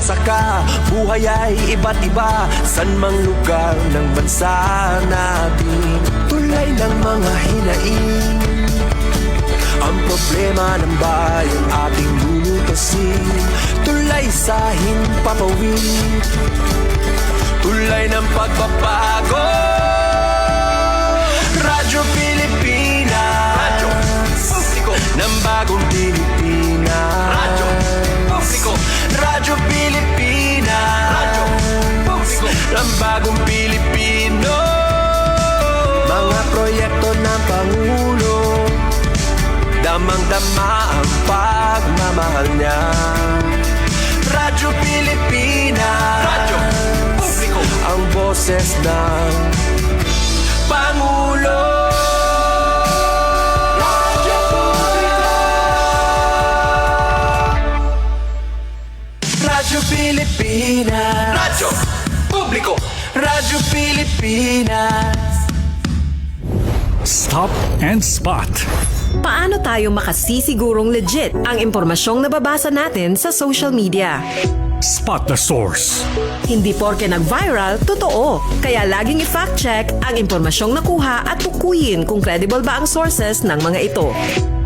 magsasaka, buhay ay iba't iba, san mang lugar ng bansa natin. Tulay ng mga hinaing, ang problema ng bayan ating lulutasin. Tulay sa himpapawid, tulay ng pagbabago. Radyo Pilipinas, radyo publiko ng bagong Pilipinas. Radyo publiko, Radyo Pilipinas, radyo publiko ng bagong Pilipino. Mga proyekto ng Pangulo, damang-dama ang pagmamahal niya. Radyo Pilipinas, radyo publiko, ang boses ng Pangulo. Radyo publiko, Radyo Pilipinas, radyo publiko, Radyo Pilipinas. Stop and Spot. Paano tayo makasisigurong legit ang impormasyong nababasa natin sa social media? Spot the source. Hindi porke nag-viral, totoo. Kaya laging i-fact check ang impormasyong nakuha at tukuyin kung credible ba ang sources ng mga ito.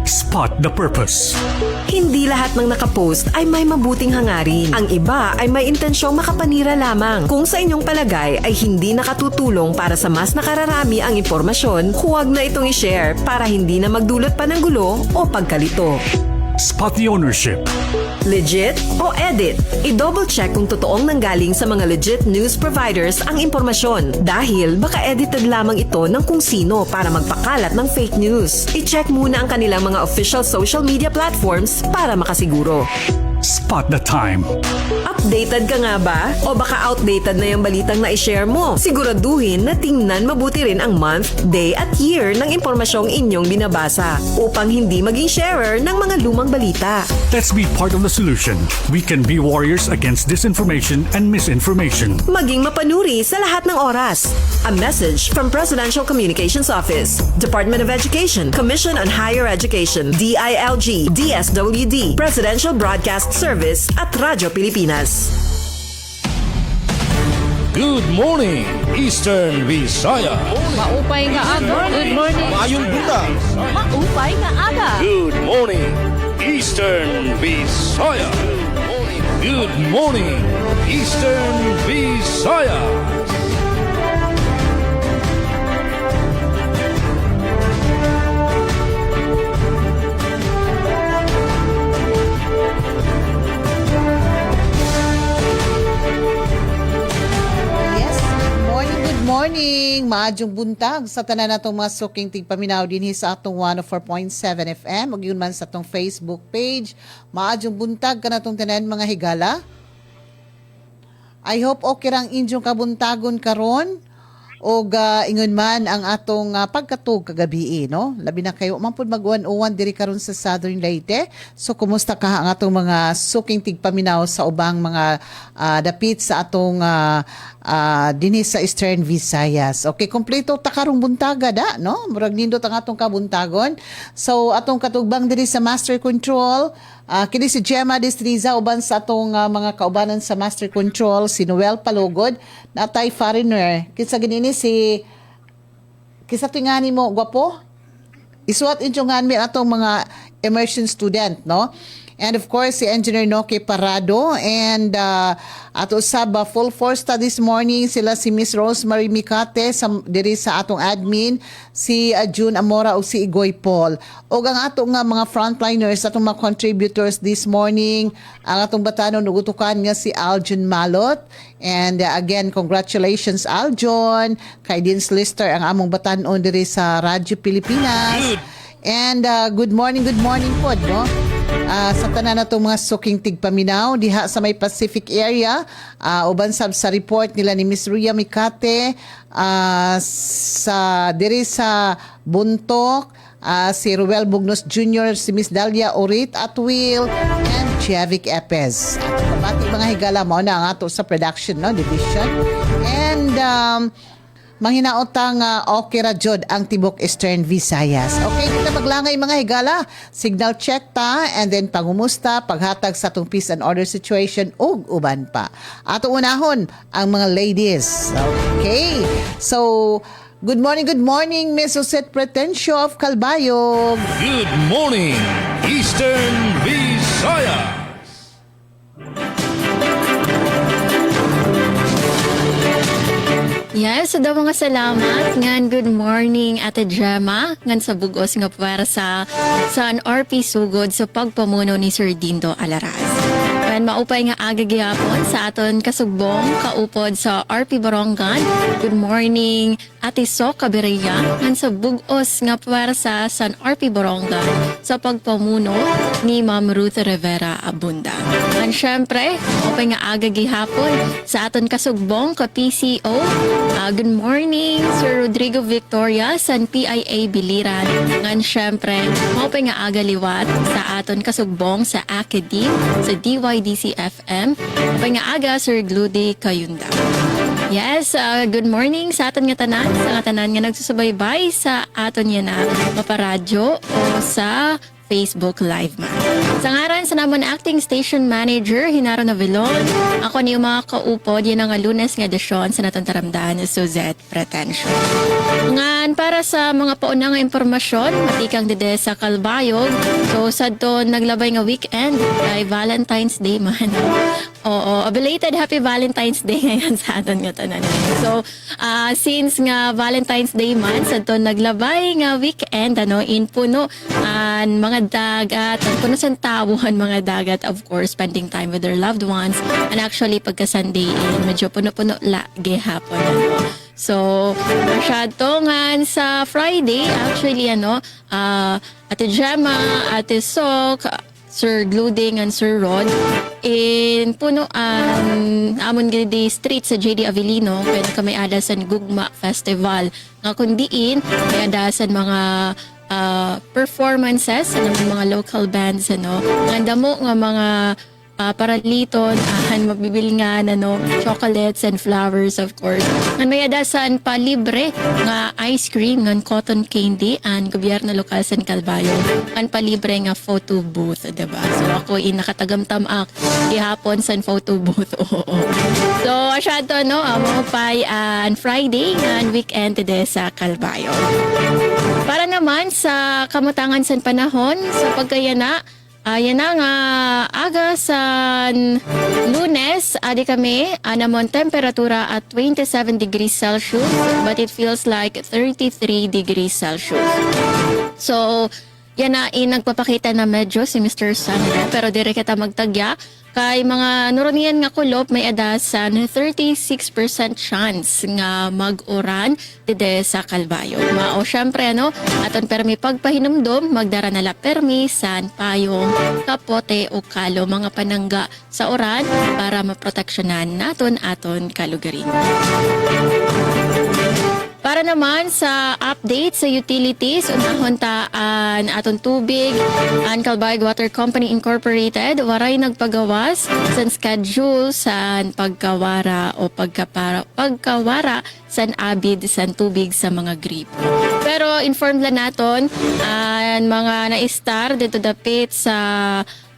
Spot the purpose. Hindi lahat ng nakapost ay may mabuting hangarin. Ang iba ay may intensyong makapanira lamang. Kung sa inyong palagay ay hindi nakatutulong para sa mas nakararami ang impormasyon, huwag na itong i-share para hindi na magdulot pa ng gulo o pagkalito. Spot the ownership. Legit o edit? I-double check kung totoong nanggaling sa mga legit news providers ang impormasyon dahil baka edited lamang ito ng kung sino para magpakalat ng fake news. I-check muna ang kanilang mga official social media platforms para makasiguro. Spot the time. Updated ka nga ba? O baka outdated na yung balitang na i-share mo? Siguraduhin na tingnan mabuti rin ang month, day at year ng impormasyong inyong binabasa upang hindi maging sharer ng mga lumang balita. Let's be part of the solution. We can be warriors against disinformation and misinformation. Maging mapanuri sa lahat ng oras. A message from Presidential Communications Office, Department of Education, Commission on Higher Education, DILG, DSWD, Presidential Broadcast Service at Radyo Pilipinas. Good morning, Eastern Visayas. Maupay nga aga. Good morning. Mayong buntag. Maupay nga aga. Good morning, Eastern Visayas. Good morning, Eastern Visayas. Morning, maadjong buntag sa tanan natong mga suking tigpaminaw dinhi sa atong 104.7 FM ug yun man sa atong Facebook page. Maadjong buntag kanatong tanan mga higala. I hope okay rang inyong kabuntagon karon og ingon man ang atong pagkatug kagabi no. Labi na kayo man pud mag-101 diri karon sa Southern Leyte. So kumusta ka ang atong mga suking tigpaminaw sa ubang mga dapit sa atong dinhi sa Eastern Visayas. Okay, kompleto ta karong buntaga da, no? Murag nindot ang atong kabuntagon. So atong katugbang diri sa Master Control, kini si Gemma Destriza uban sa atong mga kaubanan sa Master Control, si Noel Palugod, natay foreigner. Kinsa ginini si kisa tingani mo gwapo? Isuat injungan mi atong mga immersion student, no? And of course, si Engineer Noki Parado and ato usab full force ta this morning sila si Miss Rosemary Mikate diri sa atong admin, si June Amora o si Igoy Paul. O ang atong nga mga frontliners, atong mga contributors this morning, ang atong batanon nugutukan nga si Aljon Malot. And again, congratulations Aljon, kay Dean's Lister ang among batanon diri sa Radyo Pilipinas. And good morning po, no? Sa tanan na itong mga suking tigpaminaw diha sa may Pacific area, uban sab sa report nila ni Miss Ria Mikate, sa diri sa Buntok, si Ruel Bugnos Jr., si Miss Dalia Orit Atwil, and Chiavic Epez. At kabati mga higala mo na ang ato sa production, no, division. And manghinaotang okay ra jud ang tibok Eastern Visayas. Okay, kita maglangay mga higala. Signal check ta and then pangumusta, paghatag sa atong peace and order situation ug uban pa. Ato unahon ang mga ladies. Okay. So, good morning, Miss Josette Pretencio of Calbayog. Good morning, Eastern Visayas. Yes, so daw mga salamat. Ngan good morning Ate Gemma. Ngan sa bugos nga para sa San RP Sugod sa pagpamuno ni Sir Dindo Alaraz. Ngan maupay nga aga gihapon sa aton kasugbong kaupod sa RP Barongan. Good morning Ate So Cabiria. Ngan sa bugos nga para sa San RP Barongan sa pagpamuno ni Ma'am Ruth Rivera Abunda. Ngan syempre, maupay nga aga gihapon sa aton kasugbong ka PCO. Good morning, Sir Rodrigo Victoria, San PIA Biliran. Ngan syempre, maupay nga aga liwat sa aton kasugbong sa Academe, sa DYDC FM. Maupay nga aga, Sir Gludy Kayunda. Yes, good morning sa aton nga tanan, sa nga tanan nga nagsusubaybay sa aton yan na maparadyo o sa Facebook Live man. Sa ngaran sa namon acting station manager, Hinaro Navilon, ako ni mga kaupod, yan ang Lunes nga edisyon sa natong taramdaan, Suzette Pretencio. Ngan para sa mga paunang impormasyon, matikang dede sa Calbayog, so sa to naglabay nga weekend, kay Valentine's Day man. Oo, a belated happy Valentine's Day ngayon sa aton nga tanan. So, since nga Valentine's Day man, sa to naglabay nga weekend, in puno, mga dagat, puno sa tawuhan mga dagat, of course, spending time with their loved ones. And actually, pagka Sunday, medyo puno-puno lagi hapon. So, masyado nga sa Friday, actually, Ate Gemma, Ate Sok, Sir Gluding and Sir Rod, in puno amon gidi street sa JD Avellino, kaya kami ada sa Gugma Festival. Nga kundiin, kaya ada sa mga performances ng mga local bands, Ang damo nga mga paraliton, mabibil nga chocolates and flowers, of course. Ang may adasan pa libre nga ice cream, ng cotton candy, ang gobyerno lokal sa Calbayo. Ang pa libre nga photo booth, diba? So ako nakatagamtamak gihapon sa photo booth. Oo. So asyado, mo pa'y Friday nga weekend today sa Calbayo. Para naman sa kamutangan sa panahon, sa pagkayana, yan na nga aga sa Lunes, adi kami, namon temperatura at 27 degrees Celsius, but it feels like 33 degrees Celsius. So, yan na nagpapakita na medyo si Mr. Sun, pero dire kita magtagya. Kay mga nuronian nga kulop, may adasan 36% chance nga mag-uran dide sa Calbayo. Mao syempre aton permi pagpahinumdom, magdara nala permi san payong, kapote o kalo mga panangga sa uran para maproteksyonan naton aton kalugarin. Para naman sa update sa utilities, unahon taan aton tubig, ang Calbayog Water Company Incorporated, waray nagpagawas sa schedule sa pagkawara o pagkawara sa abid sa tubig sa mga gripo. Pero informed lang naton, mga na-star dito dapit sa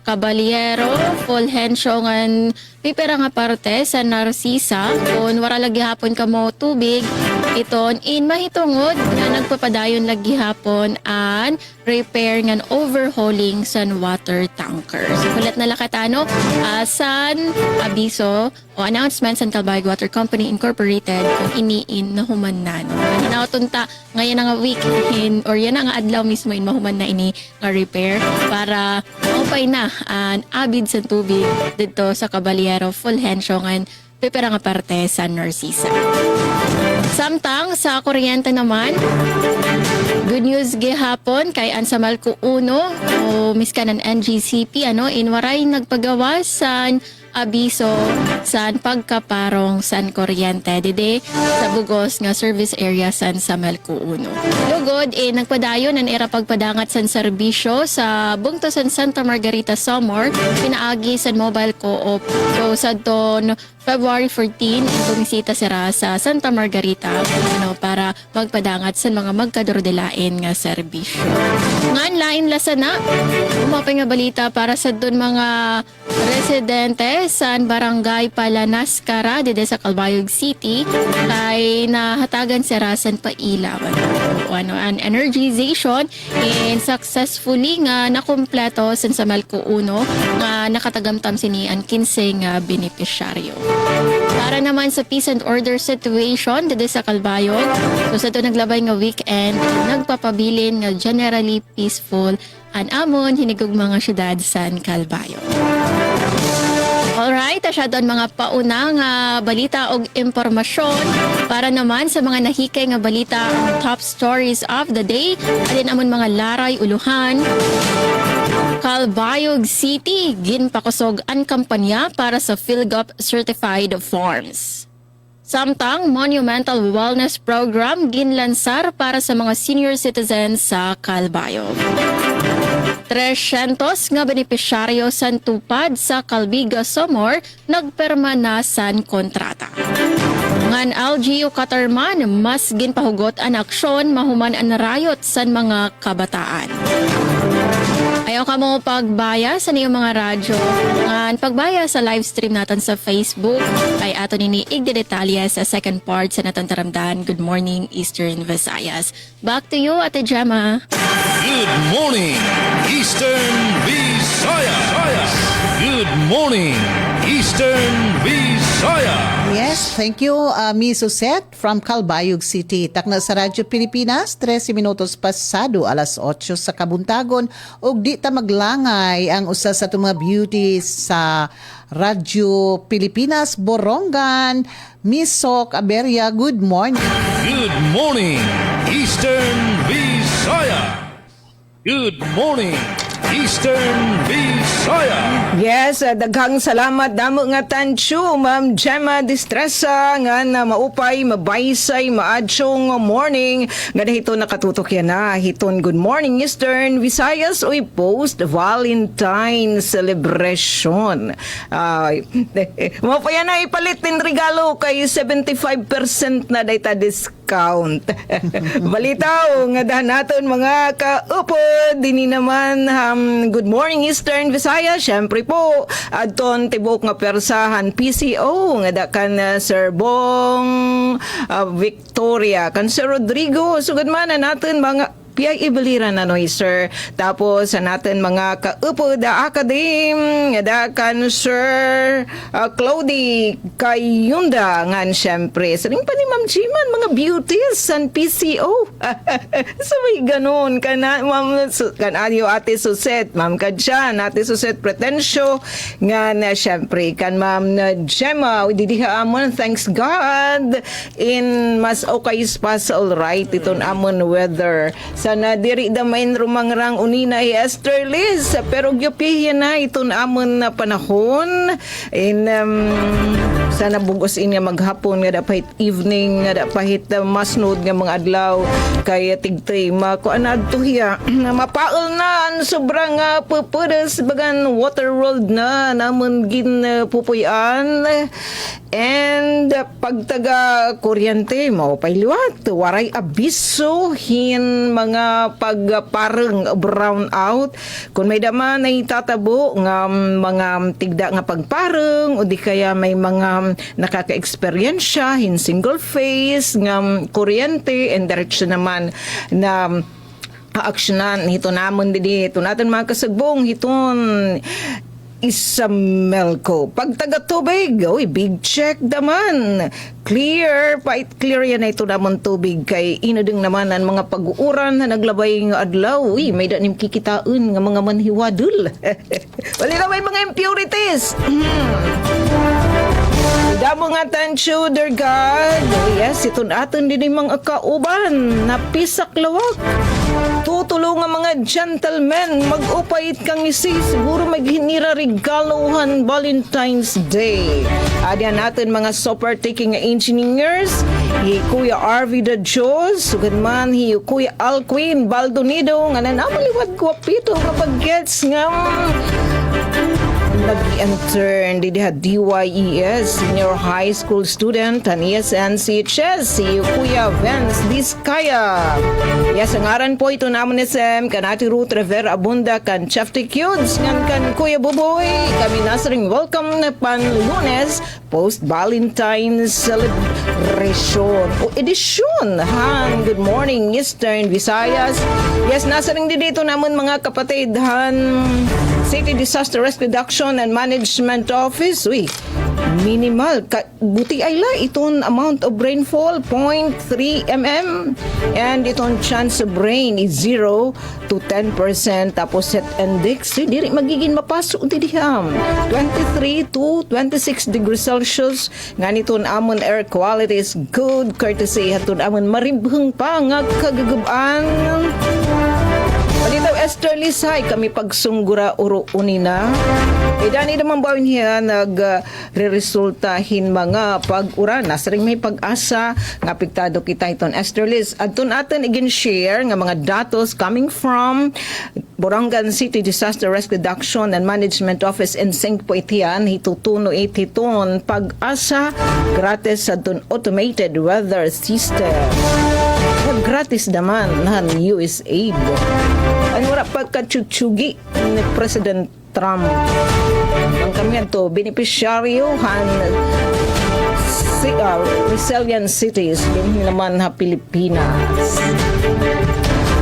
Caballero, Fulgencio ngan pipera nga parte sa Narcisa, kung wala lagi hapon kamo tubig, iton in mahitungod nga nagpapadayon lagi hapon an repair ngan overhauling san water tanker. So kulat na lakatano, san abiso o announcement sa Calbayog Water Company Incorporated kung iniin na human na. Hinautunta ngayon nga week or yan nga adlaw mismo in mahuman na ini nga repair para maupay na an abid sa tubig dito sa Caballero, Fulgencio ngan pipera nga parte sa Narcisa. Samtang sa kuryente naman, good news gihapon kay Ansamalco 1 o miskan ng NGCP inwaray nagpagawas sa abiso sa pagkaparong san kuryente dide sa bugos nga service area san Samelco 1. Lugod nagpadayon ang era pagpadangat san serbisyo sa bungto san Santa Margarita Samar pinaagi san mobile co-op. So sadton February 14, bumisita sila sa Santa Margarita para magpadangat sa mga magkadordelain nga serbisyo. Ngan lain lasana, umapay nga balita para sa doon mga residente sa Barangay Palanascara dito sa Calbayog City ay nahatagan si Rasan Pailaw an energization and successfully nga nakumpleto sa Samelco 1 nga nakatagamtam sini ang 15 nga benepisyaryo. Para naman sa peace and order situation dito sa Calbayog, so sa ito naglabay nga weekend, nagpapabilin nga generally peaceful an amon hinigog mga syudad sa Calbayog. Alright, asya doon mga paunang balita o impormasyon para naman sa mga nahikay nga balita ang top stories of the day. Alin amon mga laray, uluhan. Calbayog City, ginpakusog ang kampanya para sa PhilGov Certified Farms. Samtang Monumental Wellness Program ginlansar para sa mga senior citizens sa Calbayog. 300 nga benepisyaryo san tupad sa Calbiga Samar nagperma na san kontrata. Ngan LGU Katarman, mas ginpahugot ang aksyon mahuman ang rayot san mga kabataan. Ayaw ka mo pagbaya sa niyong mga radyo. Ngan pagbaya sa live stream natin sa Facebook ay ato nini igdedetalye sa second part sa naton taramdan. Good morning, Eastern Visayas. Back to you, Ate Gemma. Good morning, Eastern Visayas. Good morning, Eastern Visayas. Yes, thank you, Miss Suset from Calbayog City. Takna sa Radyo Pilipinas, 13 minutos pasado, alas 8 sa kabuntagon. Og di ta maglangay ang usa sa itong mga beauties sa Radyo Pilipinas, Borongan, Miss Sok Aberia. Good morning. Good morning, Eastern Visayas. Good morning, Eastern Visayas. Yes, daghang salamat damo nga tansyo, Ma'am Gemma Distresa nga na maupay, mabaysay, maadsyong morning. Nga dahito nakatutok yan na. Hiton good morning Eastern Visayas oy post-Valentine celebration. Mapaya na ipalit din regalo kay 75% na data discount. Balitaw nga dahan naton mga kaupod. Dini naman good morning Eastern Visayas. Syempre po adton tibok nga persahan PCO nga dakan Sir Bong Victoria kan Sir Rodrigo sugad man natin mga piyay ibaliran na noy sir. Tapos sa natin mga kaupod academe nga dakan Sir Claudie Kayunda ngan syempre saling pa ni Ma'am Jiman mga beauties san PCO. So may ganon kana Ma'am kan adio Ate Suset Ma'am Kadyan Ate Suset Pretensyo nga na syempre kan Ma'am Gemma didiha amon thanks God in mas okay spas all right iton amon weather sana diri damain rumangrang unina Esther Liz pero gyopihin na iton amon na panahon in sana bugos inya maghapon nga dapahit evening nga dapahit masnod nga mga adlaw kay tigtay makuan adto hiya na mapaol na ang sobrang pupudas bagan water world na namon gin pupuyan and pagtaga kuryente mao pailiwat waray abiso hin mga pagpareng brown out kung may dama na itatabo nga mga tigda nga pagpareng o di kaya may mga nakaka-experiensya hin single phase nga kuryente and diretso naman na aaksyonan hito namon didi ito natin mga kasagbong hiton Isamelco. Pag taga-tubig, big check daman. Clear yan na ito naman tubig kay inadeng naman ang mga pag-uuran na naglabay ng adlaw. May danim kikitaan ng mga manhiwadul. Wali na may mga impurities. Damo nga tansyo, dear God. Yes, itong aton din yung mga kauban na pisak lawak. tulo nga mga gentlemen, mag-upait kang isi, siguro maghinira regaluhan Valentine's Day. Adyan natin mga super taking engineers, hi Kuya RV the Diyos, sugad man hi Kuya Alquin Baldonido, nga nanamaliwad ko pito kapag gets nga nag-intern di DYES Senior High School Student an ESNCHS si Kuya Vince Diskaya. Yes, ang aran po ito naman ni Sem kanati Ruth Rivera Abunda kan Chefty Cudes ngan kan Kuya Buboy. Kami nasaring welcome na pan Lunes post Valentine's celebration o edisyon han. Good morning Eastern Visayas. Yes, nasaring dito naman mga kapatid han City Disaster Risk Reduction and Management Office. Uy, minimal. Buti ay la itong amount of rainfall, 0.3 mm. And itong chance of rain is 0 to 10%. Tapos set index, diri magiging mapasok didiham. 23 to 26 degrees Celsius. Nga nitong amon air quality is good. Courtesy hatun amon maribheng pa nga kagagabaan. Palitaw Esther Lisay, kami pagsunggura uro unina. Dani naman ba niya nag-resultahin mga pag-ura. Nasaring may pag-asa nga apektado kita iton Esther Liz. Adton atin again share nga mga datos coming from Borongan City Disaster Risk Reduction and Management Office in Sink po itiyan. Hitutuno ititon pag-asa gratis sa automated weather system. Gratis naman ng USAID. Ano wala pagkatsugi ni President Trump. Ang kami to beneficiaryo han resilient cities din naman ha Pilipinas.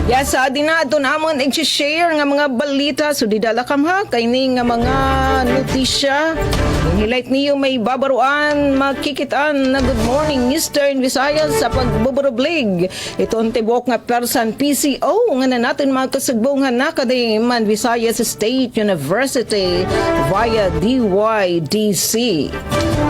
Yes, sa dinado namon i-share nga mga balita so didala kam ha kay ni nga mga notisya. Highlight niyo may babaruan makikitaan na good morning Eastern Visayas sa pagbuburublig. Ito ang tibok nga person PCO nga na natin mga kasugbungan na kadiman Visayas State University via DYDC.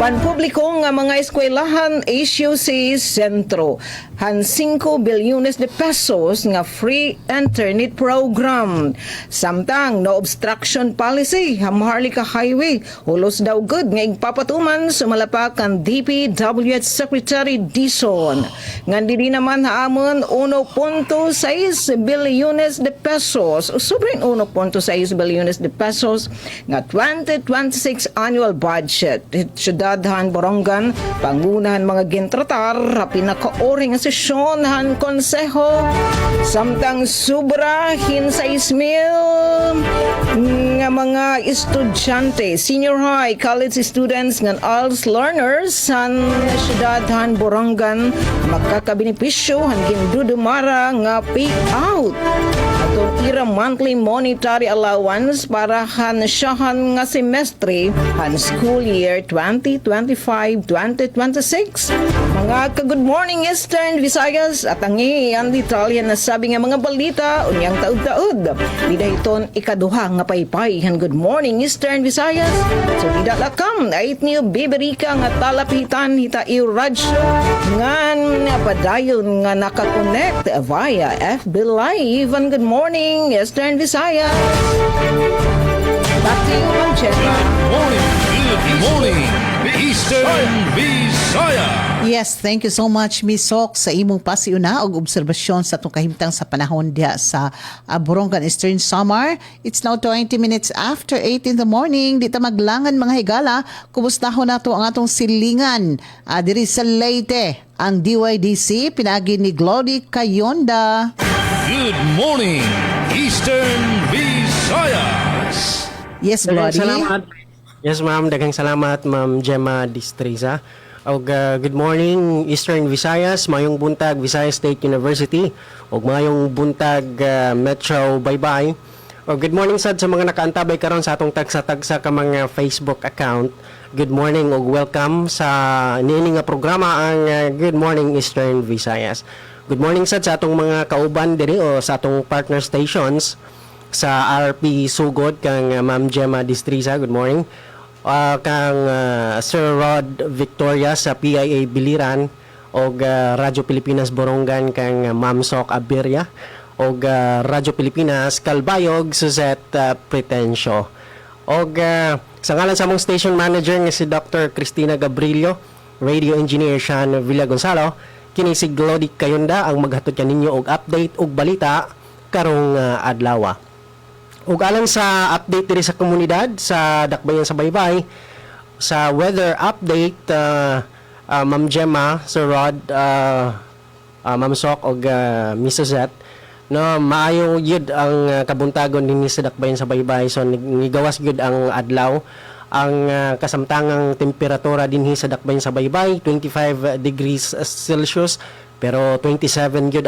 Panpubliko nga mga eskwelahan HUC Sentro han 5 bilyones de pesos nga free internet program. Samtang no obstruction policy Hamharlika Highway ulos daw good nga igpapatuman sumalapak ang DPWH Secretary Dison. Nga dili naman haamon 1.6 bilyones de pesos o sobrang 1.6 bilyones de pesos nga 2026 annual budget. Syudadhan Borongan pangunahan mga gintratar pinakaoring nga sesyon han konseho samtang sobra hin sa ismil nga mga estudyante senior high college students ng ALS learners san syudadhan Borongan magkakabenepisyo hanggang dudumara nga pay out atong ira monthly monetary allowance para han syahan nga semestre han school year 2025-2026. Mga ka-good morning Eastern Visayas at ang ang detalye na sabi nga mga balita unyang taud-taud. Didahiton ikaduha nga paypay han good morning Eastern Visayas. So didalakam ait niyo biberika nga talapitan hita i-radyo ngan padayon nga nakakonect via FB Live and good morning Eastern Visayas. Back to you, Ma'am Jenna. Good morning, Eastern Visayas. Yes, thank you so much Miss Sok sa imong pasiuna og obserbasyon sa itong kahimtang sa panahon diha sa Borongan Eastern Samar. It's now 20 minutes after 8 in the morning. Dita maglangan mga higala. Kumustahon nato ang atong silingan diri sa Leyte. Ang DYDC pinagi ni Glody Kayonda. Good morning, Eastern Visayas. Yes, Daghang Glody. salamat. Yes, ma'am. Daghang salamat, Ma'am Gemma Distriza. Og good morning, Eastern Visayas. Mayong buntag, Visayas State University. Og mayong buntag, Metro Baybay. Og good morning sad sa mga nakaantabay karon sa atong tagsa-tagsa ka mga Facebook account. Good morning og welcome sa niini nga programa ang Good Morning Eastern Visayas. Good morning sad sa atong mga kauban diri o sa atong partner stations sa RP Sugod kang Ma'am Gemma Distriza. Good morning. Kang Sir Rod Victoria sa PIA Biliran o Radyo Pilipinas Borongan kang Ma'am Sok Abiria og Radyo Pilipinas Kalbayog Suzette Pretencio. Og sa ngalan sa among station manager nga si Dr. Cristina Gabrilio, radio engineer Sean Villagonzalo, kini si Glody Kayonda ang maghatod kaninyo og update og balita karong adlaw. Ug alang sa update diri sa komunidad sa Dakbayan sa Baybay, sa weather update, Ma'am Gemma, Sir Rod, Ma'am Sok og Miss Suzette, no, maayo yun ang kabuntagon dinhi sa Dakbayan sa Baybay. So nigawas yun ang adlaw. Ang kasamtangang temperatura dinhi sa Dakbayan sa Baybay 25 degrees Celsius, pero 27 yun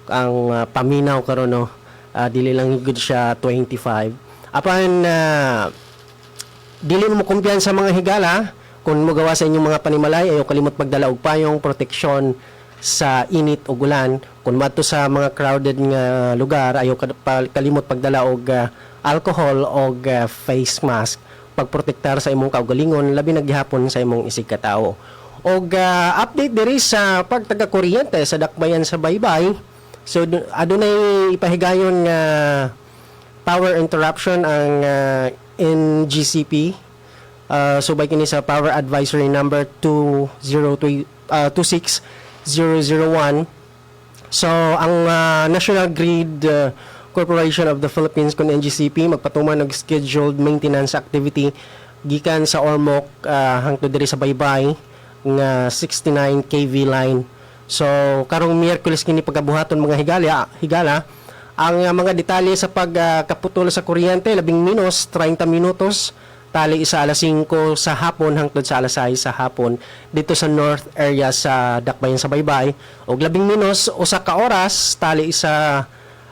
ang paminaw karon, no. Dili lang good siya 25. Apan dili mo kumpiyansa sa mga higala kung magawa sa inyong mga panimalay. Ayaw kalimot magdala og payong proteksyon sa init o ulan. Kung madto sa mga crowded nga lugar, ayaw kalimot pagdala og alcohol og face mask pagprotektar sa imong kaugalingon, labi na gihapon sa imong isig katao. Og update diri sa pagtaga-kuryente sa Dakbayan sa Baybay. So adunay ipahigayon nga power interruption ang NGCP. Subay kini sa Power Advisory number 26001. So ang National Grid Corporation of the Philippines kun NGCP magpatuman og scheduled maintenance activity gikan sa Ormoc hangtod diri sa Baybay nga 69 kV line. So karong Miyerkules kini pagabuhaton mga higala ang mga detalye sa pagkaputol sa kuryente labing minus 30 minutos tali sa alas 5 sa hapon hangtod sa alas 6 sa hapon dito sa north area sa Dakbayan sa Baybay, og labing minus usa ka oras tali sa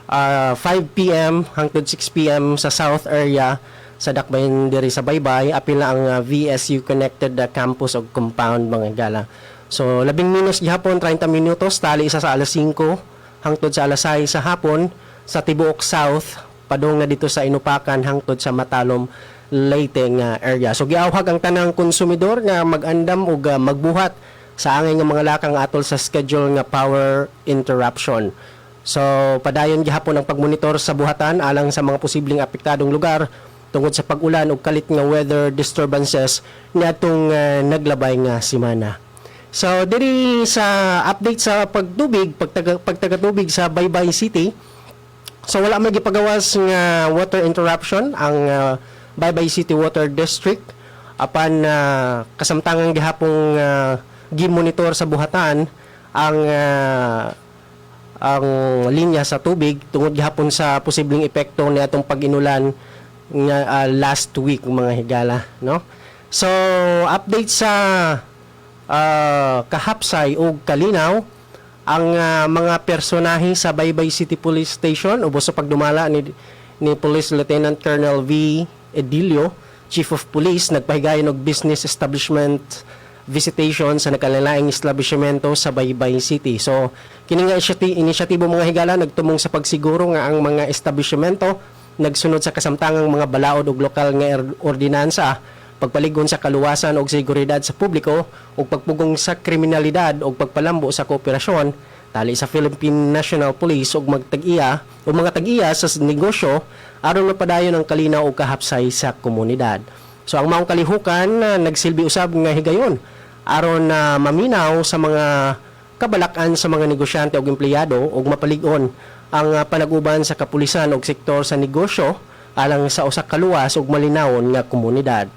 5 PM hangtod 6 PM sa south area sa Dakbayan diri sa Baybay. Apil na ang VSU connected campus o compound mga higala. So labing minus gihapon 30 minutos tali isa sa alas 5 hangtod sa alas 6 sa hapon sa tibuok south padung na dito sa Inupakan hangtod sa Matalom Leyte nga area. So giawhag ang tanang konsumidor nga mag-andam ug magbuhat sa angay nga mga lakang atol sa schedule nga power interruption. So padayon gihapon ang pagmonitor sa buhatan alang sa mga posibleng apektadong lugar tungod sa pag-ulan ug kalit nga weather disturbances niadtong naglabay nga semana. So diri sa update sa pagtagatubig sa Baybay City, so wala may gipagawas nga water interruption ang Baybay City Water District apan kasamtangang gihapong gimonitor sa buhatan ang linya sa tubig tungod gihapon sa posibleng epekto niadtong pag-inulan nga last week mga higala, no. So update sa Kahapsay ug Kalinaw, ang mga personahe sa Baybay City Police Station ubos sa pagdumala ni Police Lieutenant Colonel V. Edilio, Chief of Police, nagpahigayon og business establishment visitation sa nakalaing establishmento sa Baybay City. So kini nga inisyatibo mga higala nagtumong sa pagsiguro nga ang mga establishmento nagsunod sa kasamtangang mga balaod ug lokal nga ordinansa, pagpaligon sa kaluwasan ug seguridad sa publiko ug pagpugong sa kriminalidad ug pagpalambo sa kooperasyon tali sa Philippine National Police ug mga tag-iya sa negosyo aron mapadayon ang kalinaw ug kahapsay sa komunidad. So ang maong kalihukan nagsilbi usab nga higayon aron maminaw sa mga kabalakan sa mga negosyante ug empleyado ug mapalig-on ang panag-uban sa kapulisan ug sektor sa negosyo alang sa usa ka luwas ug malinawon nga komunidad.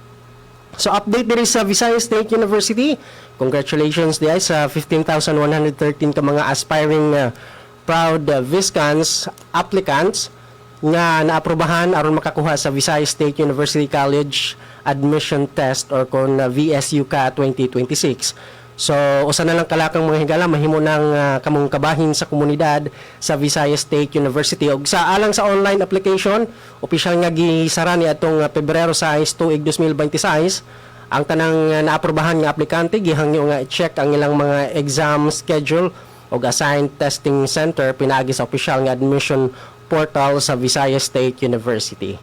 So update diri sa Visayas State University. Congratulations diay sa 15,113 ka mga aspiring proud Viscans applicants nga naaprobahan aron makakuha sa Visayas State University College Admission Test or kon VSUCA 2026. So usa na lang kalakang mga higala mahimo nang kamong kabahin sa komunidad sa Visayas State University ug sa alang sa online application opisyal nga gisara ni atong Pebrero 6 tuig 2026 ang tanang naaprobahan nga aplikante gihangyo nga i-check ang ilang mga exam schedule ug assigned testing center pinaagi sa opisyal nga admission portal sa Visayas State University.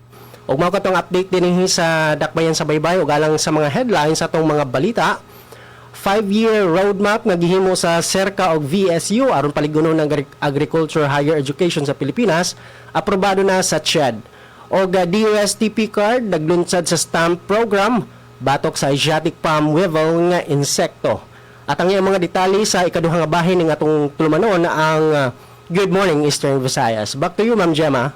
Ug mao katong update dinhi sa Dakbayan sa Baybay ug alang sa mga headlines atong mga balita. 5-year roadmap nga gihimo sa SERCA og VSU aron paligunon ng agriculture higher education sa Pilipinas, aprobado na sa CHED. Og DUSTP card naglunsad sa stamp program batok sa Asiatic palm weevil nga insekto. At ang iyang mga detalye sa ikaduhang nga bahin ng atong tulumanon ang Good Morning Eastern Visayas. Back to you, Ma'am Gemma.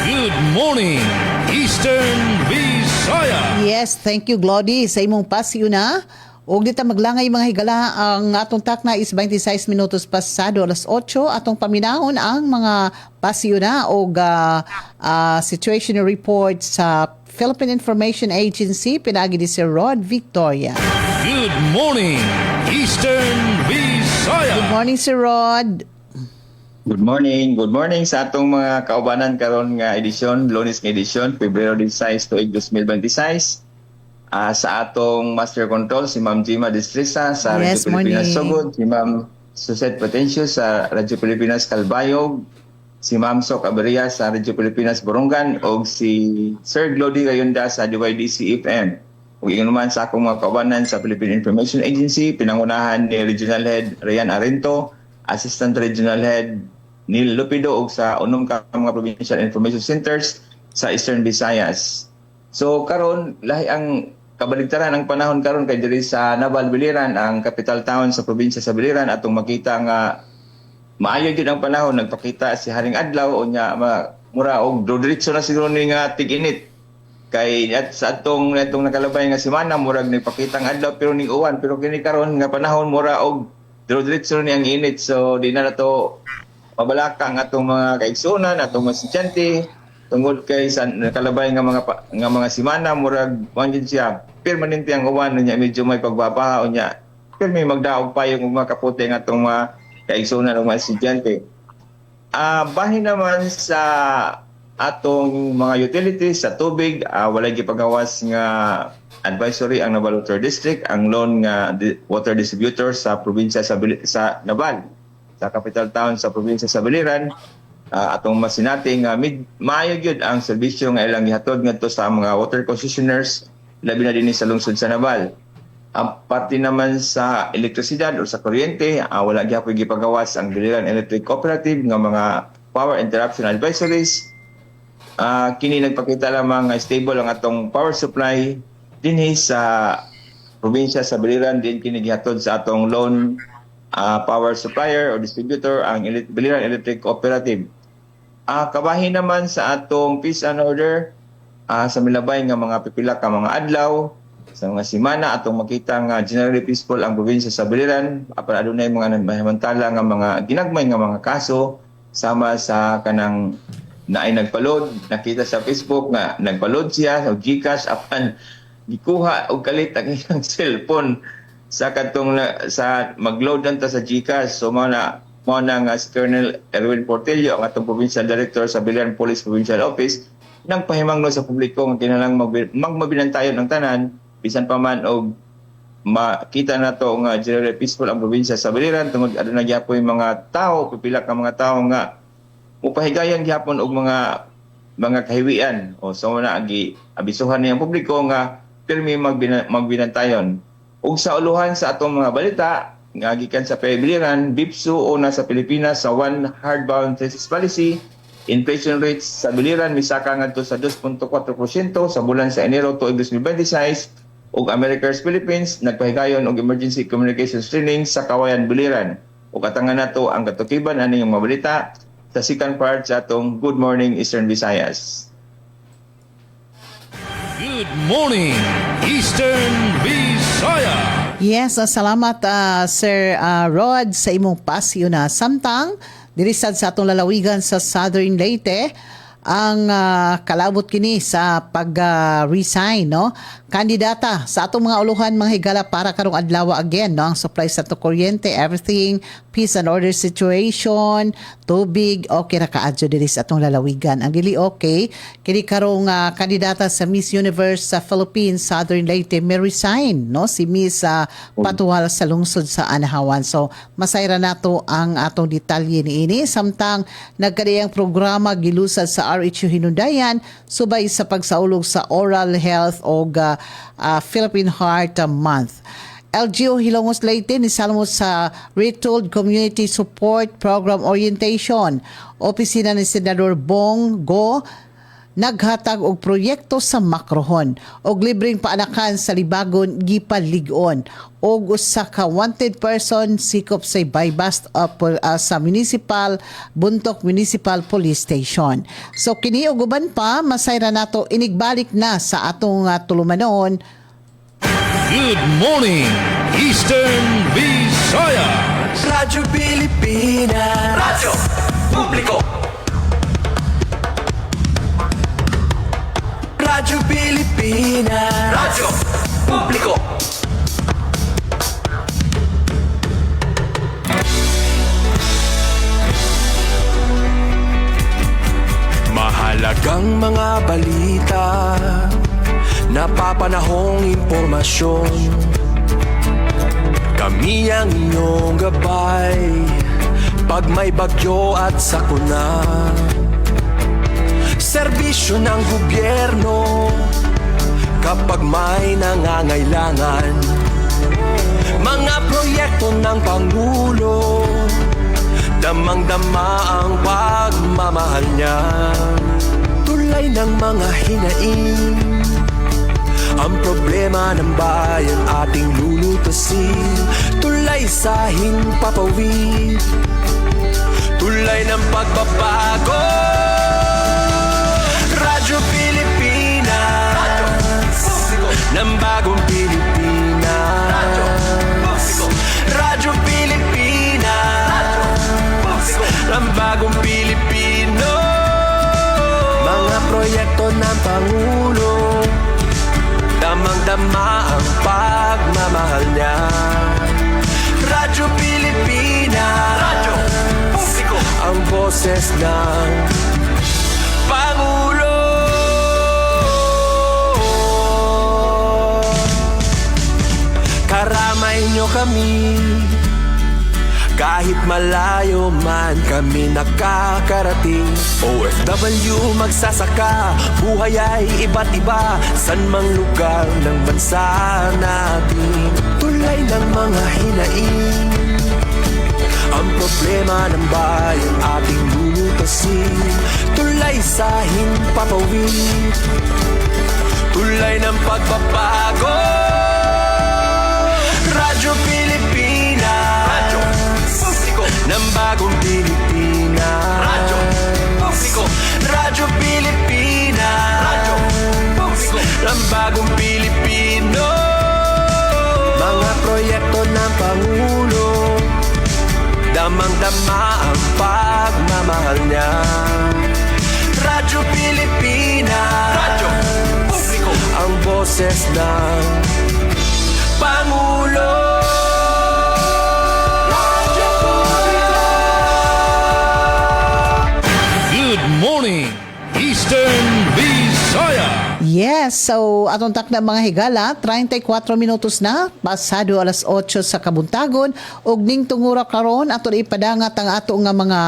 Good morning, Eastern Visayas. Yes, thank you, Glody, sa imong pasiuna. Og dita maglangay mga higala, ang atong takna is 26 minutos pasado alas 8. Atong paminahon ang mga pasiuna og situation report sa Philippine Information Agency. Pinagi ni si Rod Victoria. Good morning, Eastern Visayas. Good morning, Sir Rod. Good morning. Good morning sa atong mga kaubanan karon nga edisyon, Lunes nga edisyon, Pebrero 16 tuig 2026. Sa atong Master Control si Ma'am Gemma Distresa sa Yes, Radyo Pilipinas morning. Sugod, si Ma'am Suset Potencio sa Radyo Pilipinas Calbayog, si Ma'am Sok Aberia sa Radyo Pilipinas Borongan o si Sir Glody Rayonda sa DYDC FM. Ug ingon naman sa akong mga kaubanan sa Philippine Information Agency, pinangunahan ni Regional Head Ryan Arento, Assistant Regional Head Neil Lupido ug sa unom ka mga Provincial Information Centers sa Eastern Visayas. So karon lahi ang kabaligtaran ang panahon karon kay diri sa Naval Biliran, ang capital town sa probinsya sa Biliran, atong makita nga maayo gyud ang panahon. Nagpakita si Haring Adlaw unya mura og diretso na siguro ni nga tig-init kay at sa atong nakalabay nga semana murag nagpakita ang adlaw pero ning uwan, pero kini karon nga panahon mura og diretso ni ang init. So di na nato mabalaka ang atong mga kaigsunan, atong mga estudyante tungod kay sa nakalabay nga mga semana murag manjud siya permanente ang uwan niya, medyo may pagbabaha unya pero may magdaog pa yung mga kapote nga atong mga kaigsunan ng mga estudyante. Bahin naman sa atong mga utilities sa tubig, walay gipagawas nga advisory ang Naval Water District, ang lone nga water distributor sa probinsya sa Naval, sa capital town sa probinsya sa Biliran. Atong masinati nga maayo gyud ang serbisyo nga ilang gihatod ngadto sa mga water concessionaires labi na dinhi sa lungsod sa Naval. Ang parte naman sa elektrisidad o sa kuryente, wala gyapon gipagawas ang Biliran Electric Cooperative nga mga power interruption advisories. Kini nagpakita lamang nga stable ang atong power supply dinhi sa probinsya sa Biliran, din kini gihatod sa atong lone power supplier o distributor, ang Biliran Electric Cooperative. Kabahin naman sa atong peace and order, sa milabay nga mga pipila ka mga adlaw sa mga semana atong makita nga generally peaceful ang probinsya sa Biliran, apan adunay mga mahimantala nga mga ginagmay nga mga kaso sama sa kanang naay nagpaload, nakita sa Facebook nga nagpaload siya sa GCash apan gikuha og kalit ang iyang cellphone sa katong sa magload nanta sa GCash. So mo na nga si Colonel Erwin Portillo, ang atong Provincial Director sa Biliran Police Provincial Office, nang pahimangno sa publiko nga kinahanglan magmabinantayon ang tanan bisan pa man og makita nato nga generally peaceful ang probinsya sa Biliran tungod aduna gyapon mga tao, pipila ka mga tao nga upahigayon gyapon og mga kahiwian o so na agi abisuhan niyang publiko nga pirmi magbinantayon. Ug sa uluhan sa atong mga balita nga gikan sa Biliran, BIPSU o na sa Pilipinas sa one hardbound thesis policy, inflation rates sa Biliran misaka ngadto sa 2.4% sa bulan sa Enero tuig 2026 ug America's Philippines nagpahigayon og emergency communications training sa Kawayan Biliran. Ug atangan nato ang katukiban ani yung mga balita sa second part sa atong Good Morning Eastern Visayas. Good morning, Eastern Visayas. Yes, salamat Sir Rod sa imong pasiuna. Samtang diri sad sa atong lalawigan sa Southern Leyte, ang kalabot kini sa pag-resign no kandidata sa atong mga uluhan mga higala para karong adlaw again no ang supply sa to kuryente, everything, peace and order situation, tubig okay ra kaadyo diri sa atong lalawigan. Ang dili okay kini karong kandidata sa Miss Universe sa Philippines Southern Leyte may resign no si Miss Patuwal sa lungsod sa Anahawan. So masayra nato ang atong detalye niini samtang nagkadiyang programa gilusad sa RHU Hinundayan subay sa pagsaulog sa oral health o Philippine Heart Month. LGU Hilongos Leyte ni salmo sa Retold Community Support Program Orientation. Opisina ni Senador Bong Go naghatag og proyekto sa Macrohon og libreng paanakan sa Libagon gipalig-on og usa ka wanted person sikop sa bypass sa Buntok Municipal Police Station. So kini og uban pa masayra nato inigbalik na sa atong tulumanon. Good morning, Eastern Visayas. Radyo Pilipinas. Radyo Publiko. Radyo Pilipinas. Radyo Publiko. Mahalagang mga balita, napapanahong impormasyon. Kami ang inyong gabay pag may bagyo at sakuna. Serbisyo ng gobyerno kapag may nangangailangan. Mga proyekto ng Pangulo, damang-dama ang pagmamahal niya. Tulay ng mga hinaing, ang problema ng bayan ating lulutasin. Tulay sa himpapawid, tulay ng pagbabago. Radyo Pilipinas, Radyo ng bagong Pilipinas. Radyo Pilipinas, ng bagong Pilipino. Mga proyekto ng Pangulo, damang-dama ang pagmamahal niya. Radyo Pilipinas, Radyo Publiko, ang boses ng Pangulo. Karamay nyo kami, kahit malayo man kami nakakarating. OFW magsasaka, buhay ay iba't iba, san mang lugar ng bansa natin. Tulay ng mga hinaing, ang problema ng bayan ating lulutasin. Tulay sa himpapawid, tulay ng pagbabago. Radyo Pilipinas, Radyo Publiko, ng bagong Pilipinas. Radyo Publiko, Radyo Pilipinas, Radyo Publiko, ng bagong Pilipino. Mga proyekto ng Pangulo, damang-dama ang pagmamahal niya. Radyo Pilipinas, Radyo Publiko, ang boses ng Pangulo. Radyo Publiko. Good morning, Eastern Visayas. Yes, so atong takna mga higala, 34 minutos na, pasado alas 8 sa kabuntagon, ug ning tungura karon aton ipadangat ang ato nga mga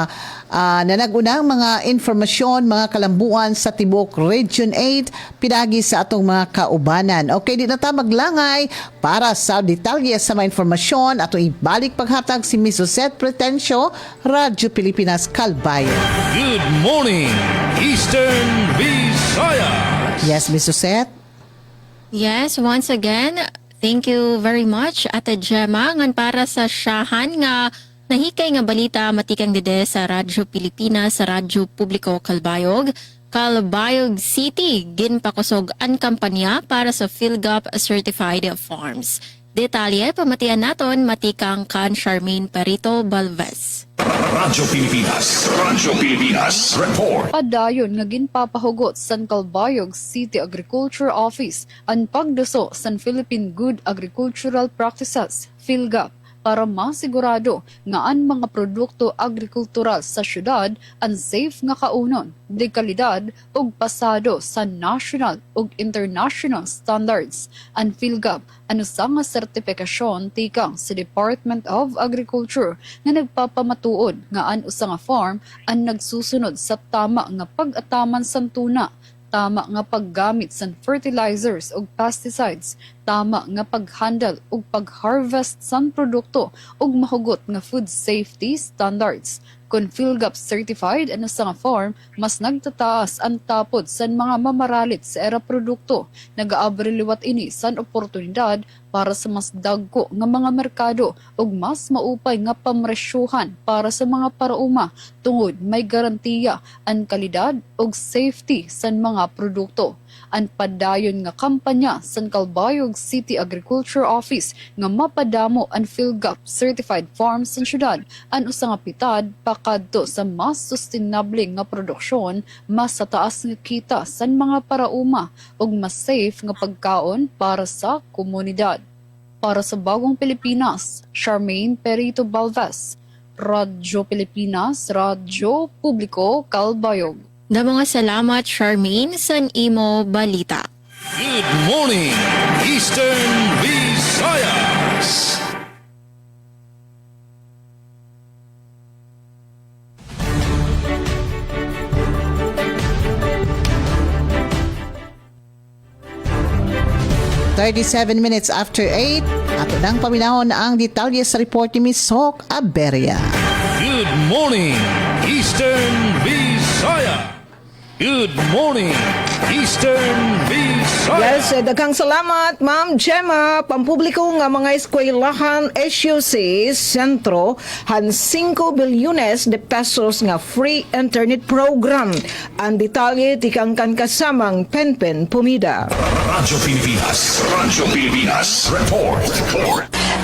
nanagunang mga informasyon, mga kalambuan sa Tibok Region 8, pinagi sa atong mga kaubanan. Okay, di na ta maglangay para sa detalye sa mga informasyon, ato ibalik paghatag si Miss Suzette Pretencio, Radyo Pilipinas Calbayo. Good morning, Eastern Visayas. Yes, Miss Suzette? Yes, once again, thank you very much, Ate Gemma, ngan para sa siyahan nga nahikay nga balita matikang dede sa Radyo Pilipinas, sa Radyo Publiko Calbayog. Calbayog City, ginpakusog ang kampanya para sa PhilGAP Certified Farms. Detalye, pamatian naton matikang kan Charmaine Perito Balvez. Radyo Pilipinas Report. Padayon nga ginpapahugot san Calbayog City Agriculture Office ang pagduso san Philippine Good Agricultural Practices, PhilGAP, para masigurado nga ang mga produkto agrikultural sa syudad ang safe nga kaunon, de kalidad ug pasado sa national ug international standards. Ang PhilGab ano sa nga sertifikasyon tikang sa Department of Agriculture nga nagpapamatuod nga an usa nga farm ang nagsusunod sa tama nga pag-ataman sa tuna, tama nga paggamit sa fertilizers ug pesticides, tama nga paghandle ug pag-harvest sa produkto ug mahugot nga food safety standards. Kung PhilGab certified ano sa nga farm, mas nagtataas ang tapod sa mga mamaralit sa era produkto. Nag-aabriliwat ini sa oportunidad para sa mas dagko nga mga merkado ug mas maupay nga pamresyuhan para sa mga parauma tungod may garantiya ang kalidad ug safety sa mga produkto. Ang padayon nga kampanya sa Calbayog City Agriculture Office nga mapadamo ang PhilGab certified farms sa syudad ang usa nga pitad pakadto sa mas sustainable nga produksyon, mas sa taas nga kita sa mga parauma ug mas safe nga pagkaon para sa komunidad. Para sa Bagong Pilipinas, Charmaine Perito Balvez, Radyo Pilipinas, Radyo Publiko, Calbayog. Damo nga salamat, Charmaine, sa imo balita. Good morning, Eastern Visayas. .37 minutes after 8, ato nang paminahon ang detalye sa report ni Ms. Sok Aberia. Good morning, Eastern Visayas. Good morning, Eastern Visayas. Yes, daghang salamat, Ma'am Gemma. Pampubliko nga mga eskwelahan SUC Sentro han 5 bilyones de pesos nga free internet program. Ang detalye tikangkan kasamang Penpen Pumida. Radyo Pilipinas report.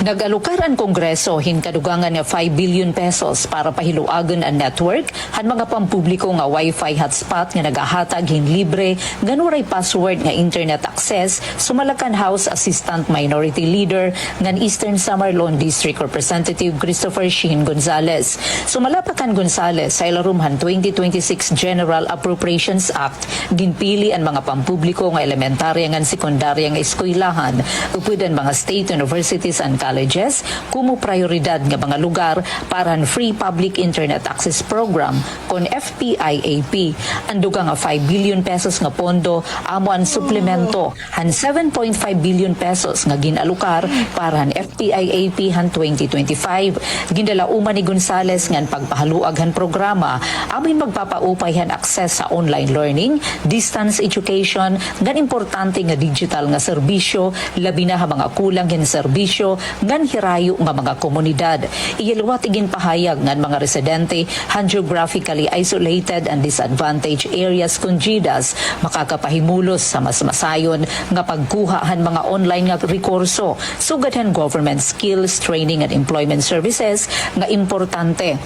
Nag-alokar ang Kongreso hinkadugangan nga 5 billion pesos para pahiluagon ang network han mga pampubliko nga Wi-Fi hotspot nga nagahatag hin libre ganuray password nga internet access sumalakan House Assistant Minority Leader ngan Eastern Samar Lone District Representative Christopher Sheen Gonzales. Sumalapakan Gonzales sa ilarumhan 2026 General Appropriations Act ginpili ang mga pampubliko nga elementarya ngan sekundarya nga eskwelahan upod ang mga state universities and colleges kumo prioridad nga mga lugar para ang Free Public Internet Access Program kon FPIAP. Ang dugang nga 5 billion pesos nga pondo amo ang suplemento han 7.5 billion pesos nga ginalukar para han FPIAP han 2025. Gindalauman ni Gonzales ngan pagpahaluag han programa amin magpapaupay han access sa online learning, distance education, ngan importante nga digital nga serbisyo labi na ha mga kulang hin serbisyo ngan hirayo nga mga komunidad. Iyaluwatigin pahayag ngan mga residente han geographically isolated and disadvantaged areas kun GIDAS makakapahimulos sa mas masayon nga pagkuha han mga online nga rekurso sugad han government skills training and employment services nga importante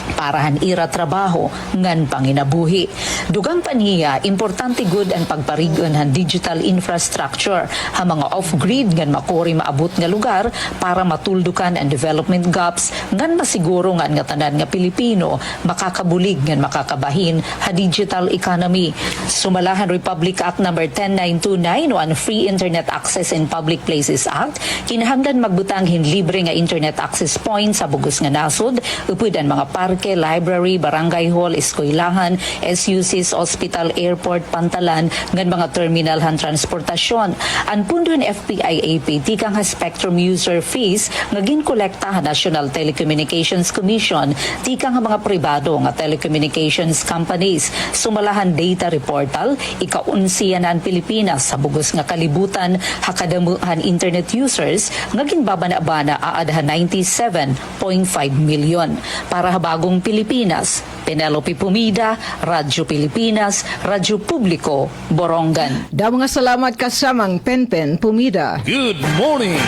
parahan ira trabaho ngan panginabuhi. Dugang paniya, importante good ang pagparigon han digital infrastructure ha mga off-grid ngan makori maabot nga lugar para matuldukan ang development gaps ngan masiguro ngan nga tanan nga Pilipino makakabulig ngan makakabahin ha digital economy. Sumalahan Republic Act No. 10929 o ang Free Internet Access in Public Places Act, kinahanglan magbutang hin libre nga internet access points sa bugos nga nasod upod ang mga parke, library, barangay hall, eskwelahan, SUCs, hospital, airport, pantalan, ngan mga terminal han transportasyon. Ang pundo ng FPIAP, tikang ha spectrum user fees, nga ginkolekta ha National Telecommunications Commission, tikang ha mga pribado nga telecommunications companies. Sumalahan data reportal, ikaunsiyan ang Pilipinas sa bugos nga kalibutan, hakadamuhan internet users, nga ginbabana-bana aad ha 97.5 million. Para habagong Pilipinas, Penelope Pumida, Radyo Pilipinas, Radyo Publiko, Borongan. Daw mga salamat kasamang Penpen Pumida. Good morning,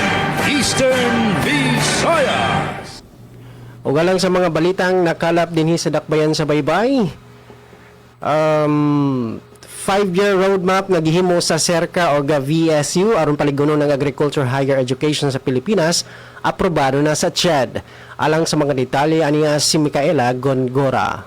Eastern Visayas. Ugalang sa mga balitang nakalap dinhi sa dakbayan sa baybay. 5-year roadmap nga gihimo sa SERCA o VSU aron paligunon ng agriculture higher education sa Pilipinas aprobado na sa CHED. Alang sa mga detalye aniya si Micaela Gongora.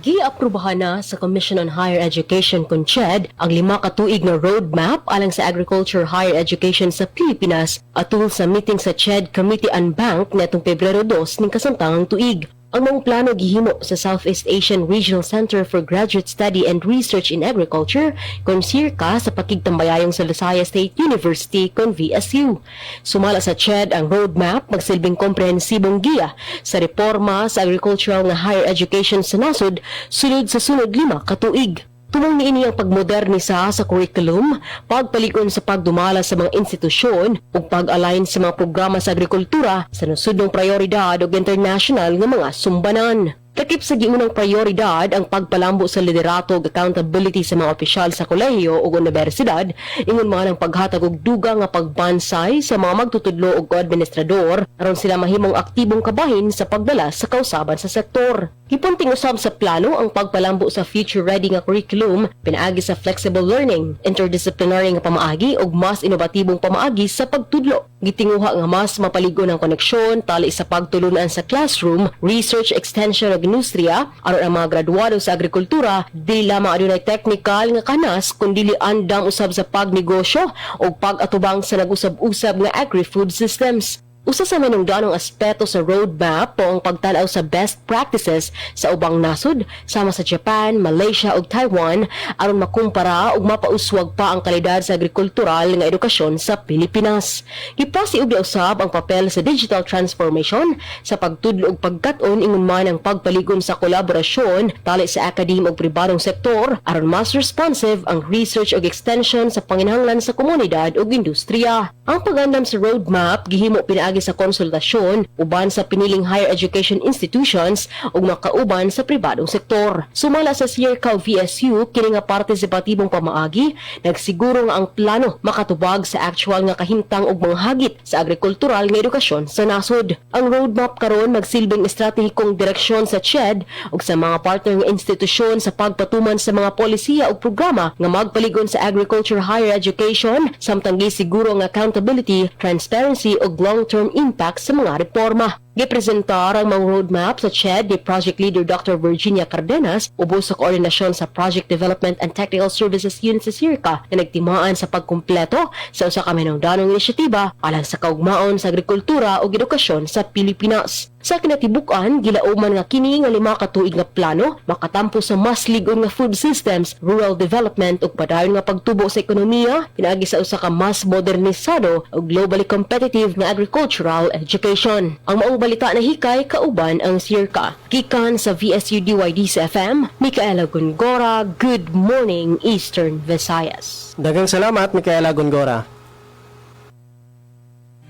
Giaprubahan na sa Commission on Higher Education kun CHED ang 5 ka tuig na roadmap alang sa agriculture higher education sa Pilipinas atol sa meeting sa CHED Committee on Bank netong Pebrero 2 ning kasamtangang tuig. Ang mga plano gihimo sa Southeast Asian Regional Center for Graduate Study and Research in Agriculture kon SIRCA sa pakigtambayayong sa Visayas State University kon VSU. Sumala sa CHED ang roadmap magsilbing komprehensibong giya sa reforma sa agricultural nga higher education sa nasod sunod sa sunod 5 ka tuig. Tumong niini ang pagmodernisa sa curriculum, pagpalikon sa pagdumala sa mga institusyon ug pag-align sa mga programa sa agrikultura sa nasudnong prioridad ug international nga mga sumbanan. Takip sa giunang prioridad ang pagpalambo sa liderato ug accountability sa mga opisyal sa kolehiyo ug universidad, ingon man ang paghatag og dugang nga pagbansay sa mga magtutudlo ug administrador aron sila mahimong aktibong kabahin sa pagdala sa kausaban sa sektor. Gipunting usab sa plano ang pagpalambo sa future-ready nga curriculum, pinaagi sa flexible learning, interdisciplinary nga pamaagi ug mas inobatibong pamaagi sa pagtudlo. Gitinguha nga mas mapaligon ang koneksyon tali sa pagtulunan sa classroom, research extension ug industriya aron ang mga graduado sa agrikultura dili lamang adunay technical nga kanas kundi andam usab sa pagnegosyo ug pag-atubang sa nag-usab-usab nga agri-food systems. Usa sa manungdanong aspeto sa roadmap po ang pagtanaw sa best practices sa ubang nasod sama sa Japan, Malaysia ug Taiwan aron makumpara ug mapauswag pa ang kalidad sa agrikultural nga edukasyon sa Pilipinas. Gipasi ug usab ang papel sa digital transformation sa pagtudlo ug pagkat-on ingon man ang pagpaligon sa kolaborasyon tali sa akademya ug pribadong sektor aron mas responsive ang research ug extension sa panginahanglan sa komunidad ug industriya. Ang pag-andam sa roadmap gihimo pinaagi sa konsultasyon uban sa piniling higher education institutions ug makauban sa pribadong sektor. Sumala sa SIRCA VSU kini nga partisipatibong pamaagi nagsiguro nga ang plano makatubag sa actual nga kahimtang ug mga hagit sa agrikultural nga edukasyon sa nasod. Ang roadmap karon magsilbing estratehikong direksyon sa CHED ug sa mga partner nga institusyon sa pagpatuman sa mga polisiya ug programa nga magpaligon sa agriculture higher education samtang gisiguro ang accountability, transparency ug long-term impact sa mga reforma. Gipresentar ang mga roadmap sa CHED ni Project Leader Dr. Virginia Cardenas ubos sa koordinasyon sa Project Development and Technical Services Unit sa SIRCA na nagtimaan sa pagkumpleto sa usa ka manungdanong inisyatiba alang sa kaugmaon sa agrikultura ug edukasyon sa Pilipinas. Sa kinatibukan, gilauman nga kini nga 5 ka tuig nga plano makatampo sa mas ligon nga food systems, rural development ug padayon nga pagtubo sa ekonomiya pinaagi sa usa ka mas modernisado ug globally competitive nga agricultural education. Ang maong balita na hikay kauban ang SIRCA. Gikan sa VSU DYDC FM, Micaela Gongora, Good Morning Eastern Visayas. Daghang salamat Micaela Gongora.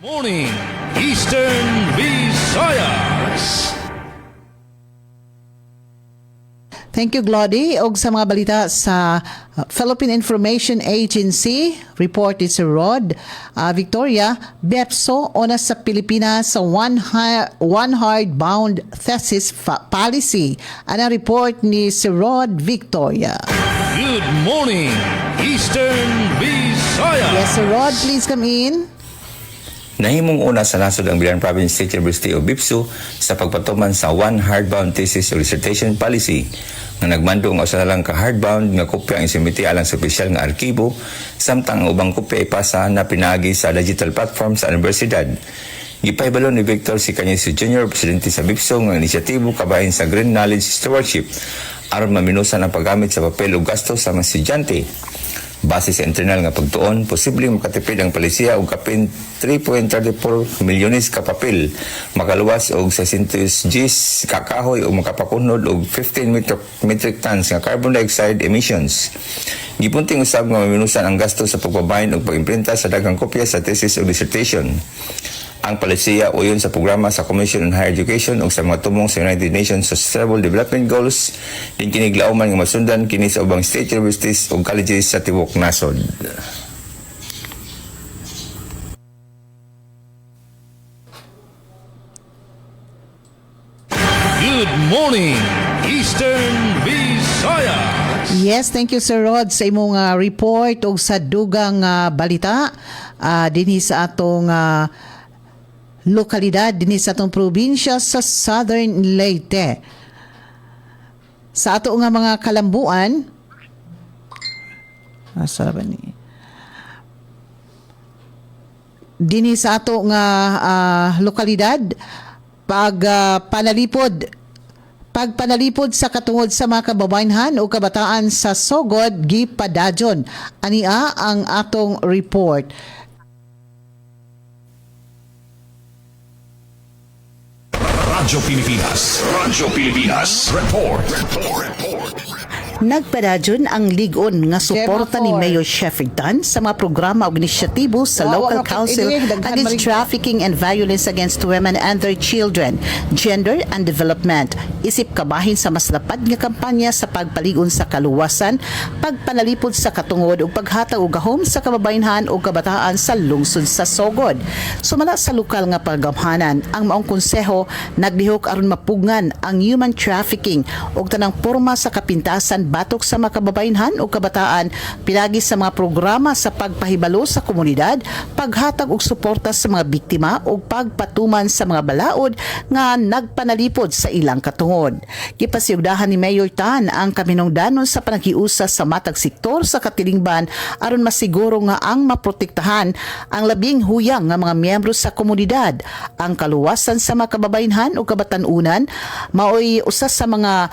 Morning Eastern Visayas. Thank you, Glody. Og sa mga balita sa Philippine Information Agency, reported sa Rod, Victoria, BEPSO ona sa Pilipinas sa one hard-bound thesis policy. Ang report ni si Rod Victoria. Good morning Eastern Visayas. Yes, Sir Rod, please come in. Nahimong una sa nasod ang Bilan Province State University o BIPSU sa pagpatuman sa one hardbound thesis o dissertation policy nga nagmando ang usa na lang ka hardbound nga kopya ang isimiti alang sa opisyal nga arkibo samtang ang ubang kopya ipasa na pinaagi sa digital platform sa universidad. Gipahibalo ni Victor C. Cañizo Jr., presidente sa BIPSU nga inisyatibo kabahin sa Green Knowledge Stewardship aron maminusan ang paggamit sa papel o gasto sa mga estudyante. Base sa internal nga pagtuon, posibleng makatipid ang palisiya og kapin 3.34 milyones ka papel, makaluwas og 600 Gs kakahoy o makapakunod og 15 metric tons nga carbon dioxide emissions. Gipunting usab nga maminusan ang gasto sa pagbabahin og pag-imprinta sa daghang kopya sa thesis o dissertation. Ang palisiya uyon sa programa sa Commission on Higher Education o sa mga tumong sa United Nations Sustainable Development Goals din kiniglauman nga masundan kini sa ubang state universities o colleges sa tibuok nasod. Good morning Eastern Visayas. Yes, thank you Sir Rod sa imong report o sa dugang balita dinhi sa atong lokalidad dinhi sa atong probinsya sa Southern Leyte. Sa ato nga mga kalambuan, asa ba ni? Dinhi sa ato nga lokalidad pagpanalipod sa katungod sa mga kababayenhan o kabataan sa Sogod gipadadyon. Ania ang atong report. Radyo Pilipinas. Report. Nagpadadyon ang ligon nga suporta ni Mayor Sheffington sa mga programa o inisyatibo sa Local Council Against Trafficking and Violence Against Women and Their Children, Gender and Development. Isip kabahin sa mas lapad nga kampanya sa pagpaligon sa kaluwasan, pagpanalipod sa katungod ug paghatag og gahom sa kababayenhan o kabataan sa lungsod sa Sogod. Sumala sa lokal nga pagamhanan, ang maong konseho naglihok aron mapugngan ang human trafficking ug tanang porma sa kapintasan batok sa mga kababayenhan o kabataan pinagi sa mga programa sa pagpahibalo sa komunidad, paghatag og suporta sa mga biktima o pagpatuman sa mga balaod nga nagpanalipod sa ilang katungod. Gipasiugdahan ni Mayor Tan ang kaminungdanon sa panagiusa sa matag sektor sa katilingban aron masiguro nga ang maprotektahan ang labing huyang nga mga miyembro sa komunidad. Ang kaluwasan sa mga kababayenhan o kabatanunan maoy usa sa mga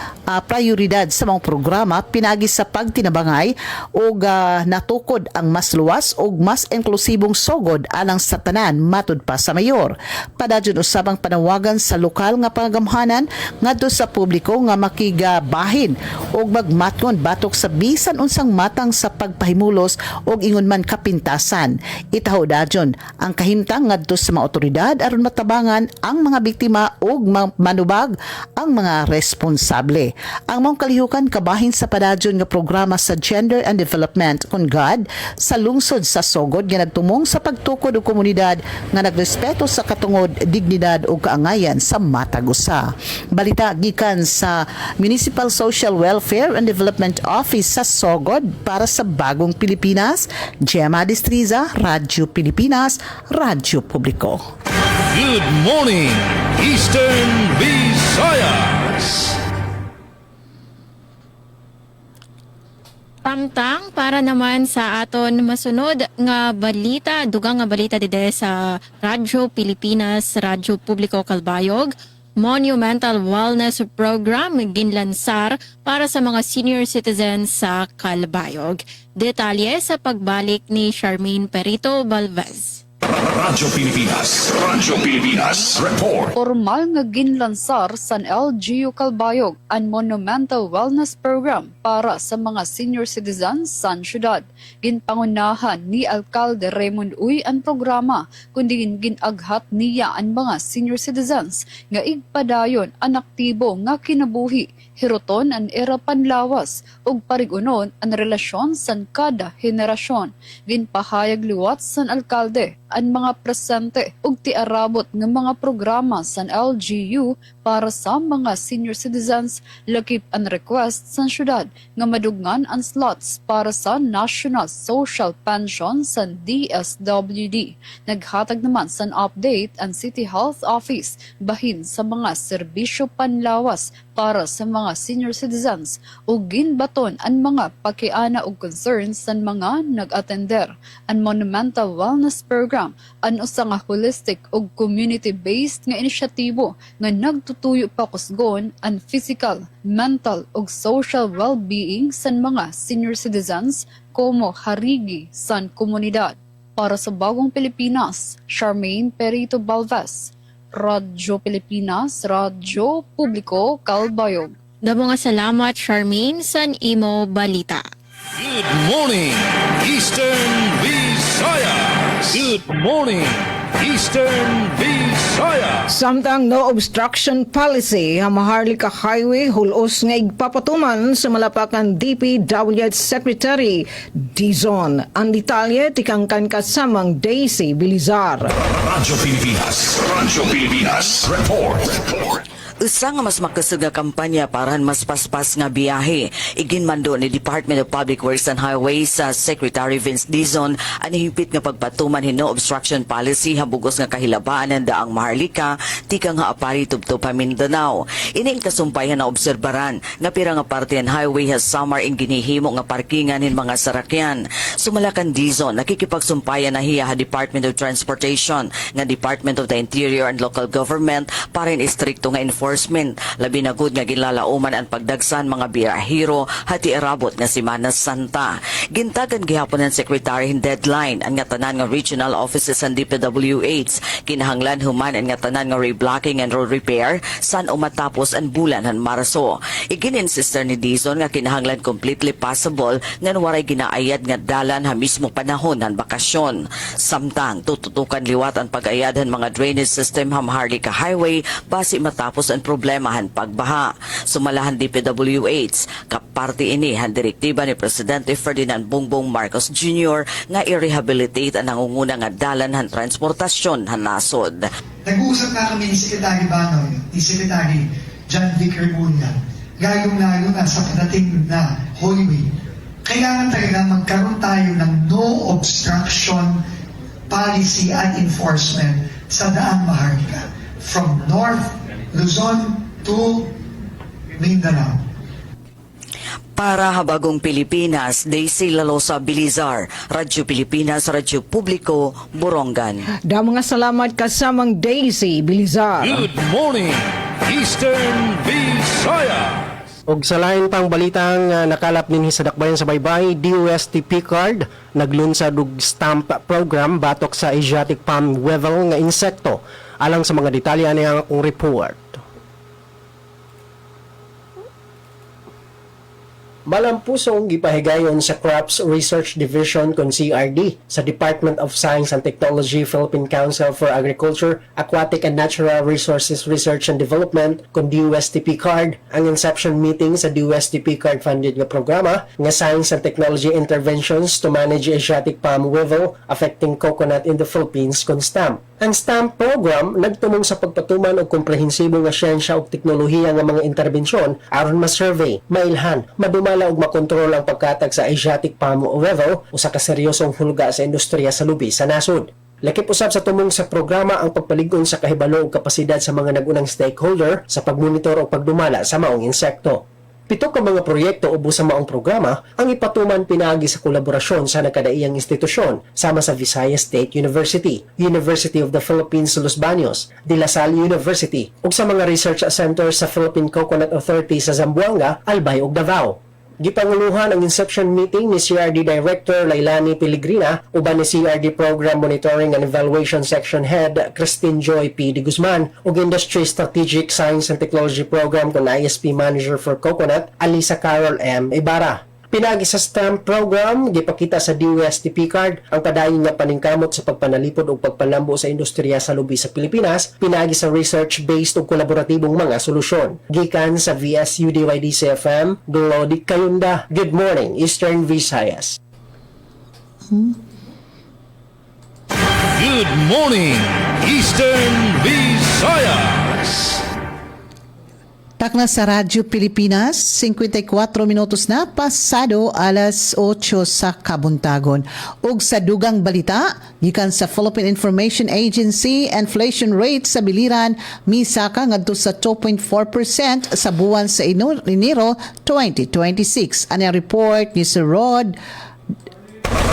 prioridad sa mga programa pinagi sa pagtinabangay o natukod ang mas luwas o mas inklusibong sogod alang sa tanan matud pa sa mayor. Padadyon usabang panawagan sa lokal nga pangamhanan ngadto sa publiko nga makigabahin o magmatngon batok sa bisan unsang matang sa pagpahimulos o ingon man kapintasan. Itaho dadyon ang kahimtang ngadto sa mga otoridad aron matabangan ang mga biktima o manubag ang mga responsable. Ang mong kalihukan kabahin sa padadyon nga programa sa Gender and Development (CONGAD) sa lungsod sa Sogod nga nagtumong sa pagtukod og komunidad nga nagrespeto sa katungod, dignidad ug kaangayan sa matag usa. Balita gikan sa Municipal Social Welfare and Development Office sa Sogod para sa Bagong Pilipinas, Gemma Distriza, Radyo Pilipinas, Radyo Publiko. Good morning, Eastern Visayas. Tamtang para naman sa aton masunod nga balita, dugang nga balita dide sa Radyo Pilipinas, Radyo Publiko Calbayog, Monumental Wellness Program ginlansar para sa mga senior citizens sa Calbayog. Detalye sa pagbalik ni Charmaine Perito Balvez. Radyo Pilipinas. Report. Formal nga ginlansar sa LGU Calbayog ang Monumental Wellness Program para sa mga senior citizens sa syudad. Ginpangunahan ni Alcalde Raymond Uy ang programa kundi ginaghat niya ang mga senior citizens nga igpadayon ang aktibo nga kinabuhi, hiruton ang era panlawas ug parigunon ang relasyon sa kada henerasyon. Ginpahayag liwat sa alkalde ang mga presente ug tiarabot ng mga programa sa LGU para sa mga senior citizens, lakip ang request sa syudad nga madugnan ang slots para sa National Social Pension sa DSWD. Naghatag naman sa update ang City Health Office bahin sa mga serbisyo panlawas para sa mga senior citizens ug ginbaton ang mga pakiana ug concerns sa mga nag-attender. Ang Monumental Wellness Program an usa nga holistic ug community-based nga inisyatibo nga nagtutuyo pa kusgon ang physical, mental ug social well-being sa mga senior citizens como harigi sa komunidad. Para sa Bagong Pilipinas, Charmaine Perito Balvez, Radyo Pilipinas, Radyo Publiko, Calbayog. Damo nga salamat Charmaine sa imo balita. Good morning, Eastern Visayas. Good morning, Eastern Visayas. Samtang no obstruction policy ang Maharlika Highway hulos nga igpapatuman sa malapakan DPWH Secretary Dizon. Ang detalye tikangkan kasamang Daisy Bilizar. Radyo Pilipinas. Report. Usa nga mas makasug nga kampanya para mas paspas nga biyahe. Iginmando ni Department of Public Works and Highways sa Secretary Vince Dizon ang higpit nga pagpatuman hino obstruction policy habugos nga kahilabaan ng daang Maharlika tika nga apari tubto pa Mindanao. Ining kasumpayan na obserbaran nga pira nga parte ng highway has summer in ginihimo nga parkingan hin mga sarakyan. Sumalakan Dizon nakikipagsumpayan na hiya ha Department of Transportation nga Department of the Interior and Local Government para in istrikto nga enforcement. Labi na gud nga ginlalauman ang pagdagsan mga biyahero hati arabot nga Semana Santa. Gintagan gihapon ng Secretary in deadline ang nga tanan nga regional offices and DPWH. Kinahanglan human ang nga tanan nga reblocking and road repair san umatapos ang bulan han Marso. Igin-insister ni Dizon nga kinahanglan completely possible nga waray ginaayad nga dalan ha mismo panahon han bakasyon. Samtang tututukan liwat ang pag-ayad han mga drainage system ha Maharlika Highway basi matapos ang problemahan pagbaha. Sumalahan DPWH, kaparte ini han direktiba ni Presidente Ferdinand Bongbong Marcos Jr. nga i-rehabilitate ang nangunguna nga dalan han transportasyon han nasod. Nag-uusap na kami ni Secretary Banoy, ni Secretary John Vicar Munya, gayong-layo na sa padating na Holy Week. Kailangan talaga magkaroon tayo ng no obstruction policy at enforcement sa daang Maharlika from North Luzon to Mindanao. Para habagong Pilipinas, Daisy Lalosa Bilizar, Radyo Pilipinas, Radyo Publiko, Borongan. Da mga salamat kasamang Daisy Bilizar. Good morning, Eastern Visayas. Og sa lain pang balitang nakalap ninhi sa dakbayan sa baybay, DOST P-Card naglunsad og stamp program batok sa Asiatic palm weevil nga insekto. Alang sa mga detalye ani ang akong report. Malampusong gipahigayon sa Crops Research Division kon CRD sa Department of Science and Technology Philippine Council for Agriculture, Aquatic and Natural Resources Research and Development kon DOST P-Card ang inception meeting sa DOST P-Card funded nga programa nga Science and Technology Interventions to Manage Asiatic Palm Weevil Affecting Coconut in the Philippines kon STAMP. Ang STAMP program nagtumong sa pagpatuman og komprehensibo nga siyensya ug teknolohiya nga mga interbensyon aron ma-survey, mailhan, madumala ug makontrol ang pagkatag sa Asiatic palm weevil usa ka seryosong hulga sa industriya sa lubi sa nasod. Lakip usab sa tumong sa programa ang pagpalig-on sa kahibalo ug kapasidad sa mga nagunang stakeholder sa pagmonitor o pagdumala sa maong insekto. 7 ka mga proyekto ubos sa maong programa ang ipatuman pinaagi sa kolaborasyon sa nagkadaiyang institusyon sama sa Visayas State University, University of the Philippines Los Baños, De La Salle University ug sa mga research centers sa Philippine Coconut Authority sa Zamboanga, Albay ug Davao. Gipanguluhan ang inception meeting ni CRD Director Lailani Pellegrina uban ni CRD Program Monitoring and Evaluation Section Head Christine Joy P. De Guzman ug Industry Strategic Science and Technology Program kon ISP Manager for Coconut Alisa Carol M. Ibarra. Pinagi sa STAMP program, gipakita sa DOST P-Card ang padayon nga paningkamot sa pagpanalipod o pagpalambo sa industriya sa lubi sa Pilipinas, pinagi sa research-based o kolaboratibong mga solusyon. Gikan sa VSUDYD-CFM, Glody Kayunda. Good morning, Eastern Visayas. Good morning, Eastern Visayas. Takna sa Radyo Pilipinas, 54 minutos na pasado alas 8 sa kabuntagon. Ug sa dugang balita, gikan sa Philippine Information Agency, inflation rate sa biliran misaka ngadto sa 2.4% sa buwan sa Enero 2026. Ani report ni Sir Rod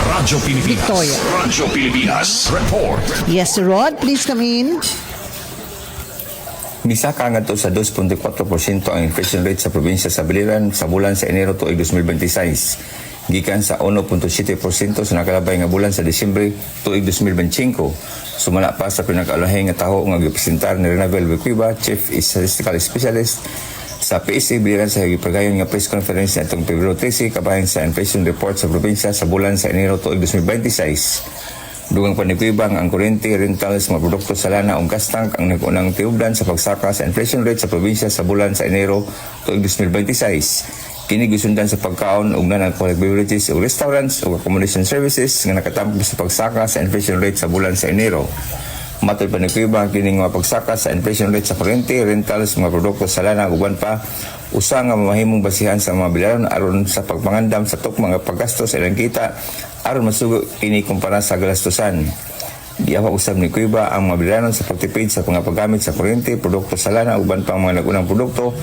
Radyo Pilipinas. Victoria. Radyo Pilipinas. Report. Yes, Sir Rod, please come in. Misaka ngadto sa 2.4% ang inflation rate sa probinsya sa biliran sa bulan sa Enero tuig 2026. Gikan sa 1.7% sa nakalabay nga bulan sa Disyembre tuig 2025. Sumala pa sa pinakaalahay nga taho nga gipresentar ni Renavel Bequiba, Chief Statistical Specialist sa PSA biliran sa gipagayon nga press conference nitong Pebrero 13 kabahin sa inflation report sa probinsya sa bulan sa Enero tuig 2026. Dugang panikibang ang kurente, rentals, mga produkto sa lana o gas tank ang nag-unang tiubdan sa pagsaka sa inflation rate sa probinsya sa bulan sa Enero tuig 2026. Kini gisundan sa pagkaon ug na ng beverages o restaurants o accommodation services nga nakatampo sa pagsaka sa inflation rate sa bulan sa Enero. Matod pa ni Cuiba, kining mga pagsaka sa inflation rate sa kuryente, rentals, mga produkto sa lana, uban pa, usa nga mamahimong basihan sa mga bilaran aron sa pagpangandam sa mga paggastos sa ilang kita, aron masugo kini kumpara sa galastusan. Di ako usab ni Cuiba ang mga bilaran sa pagtipid sa mga paggamit sa kuryente, produkto sa lana, uban pa ang mga nagunang produkto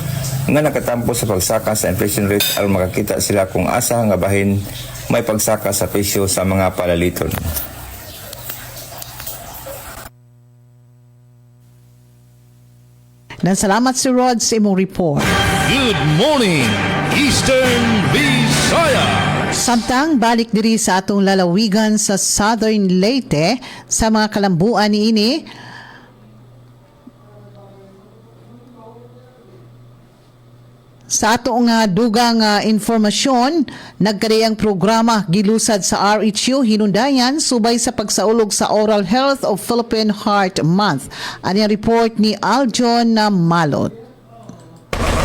nga nakatampo sa pagsaka sa inflation rate aron makakita sila kung asa nga bahin may pagsaka sa presyo sa mga palaliton. Salamat si Rod sa imong report. Good morning, Eastern Visayas. Samtang balik diri sa atong lalawigan sa Southern Leyte sa mga kalambuan niini. Sa ato nga dugang informasyon, nagkadayang programa gilusad sa RHU hinundayan subay sa pagsaulog sa Oral Health of Philippine Heart Month. Ani ang report ni Aljon Malot.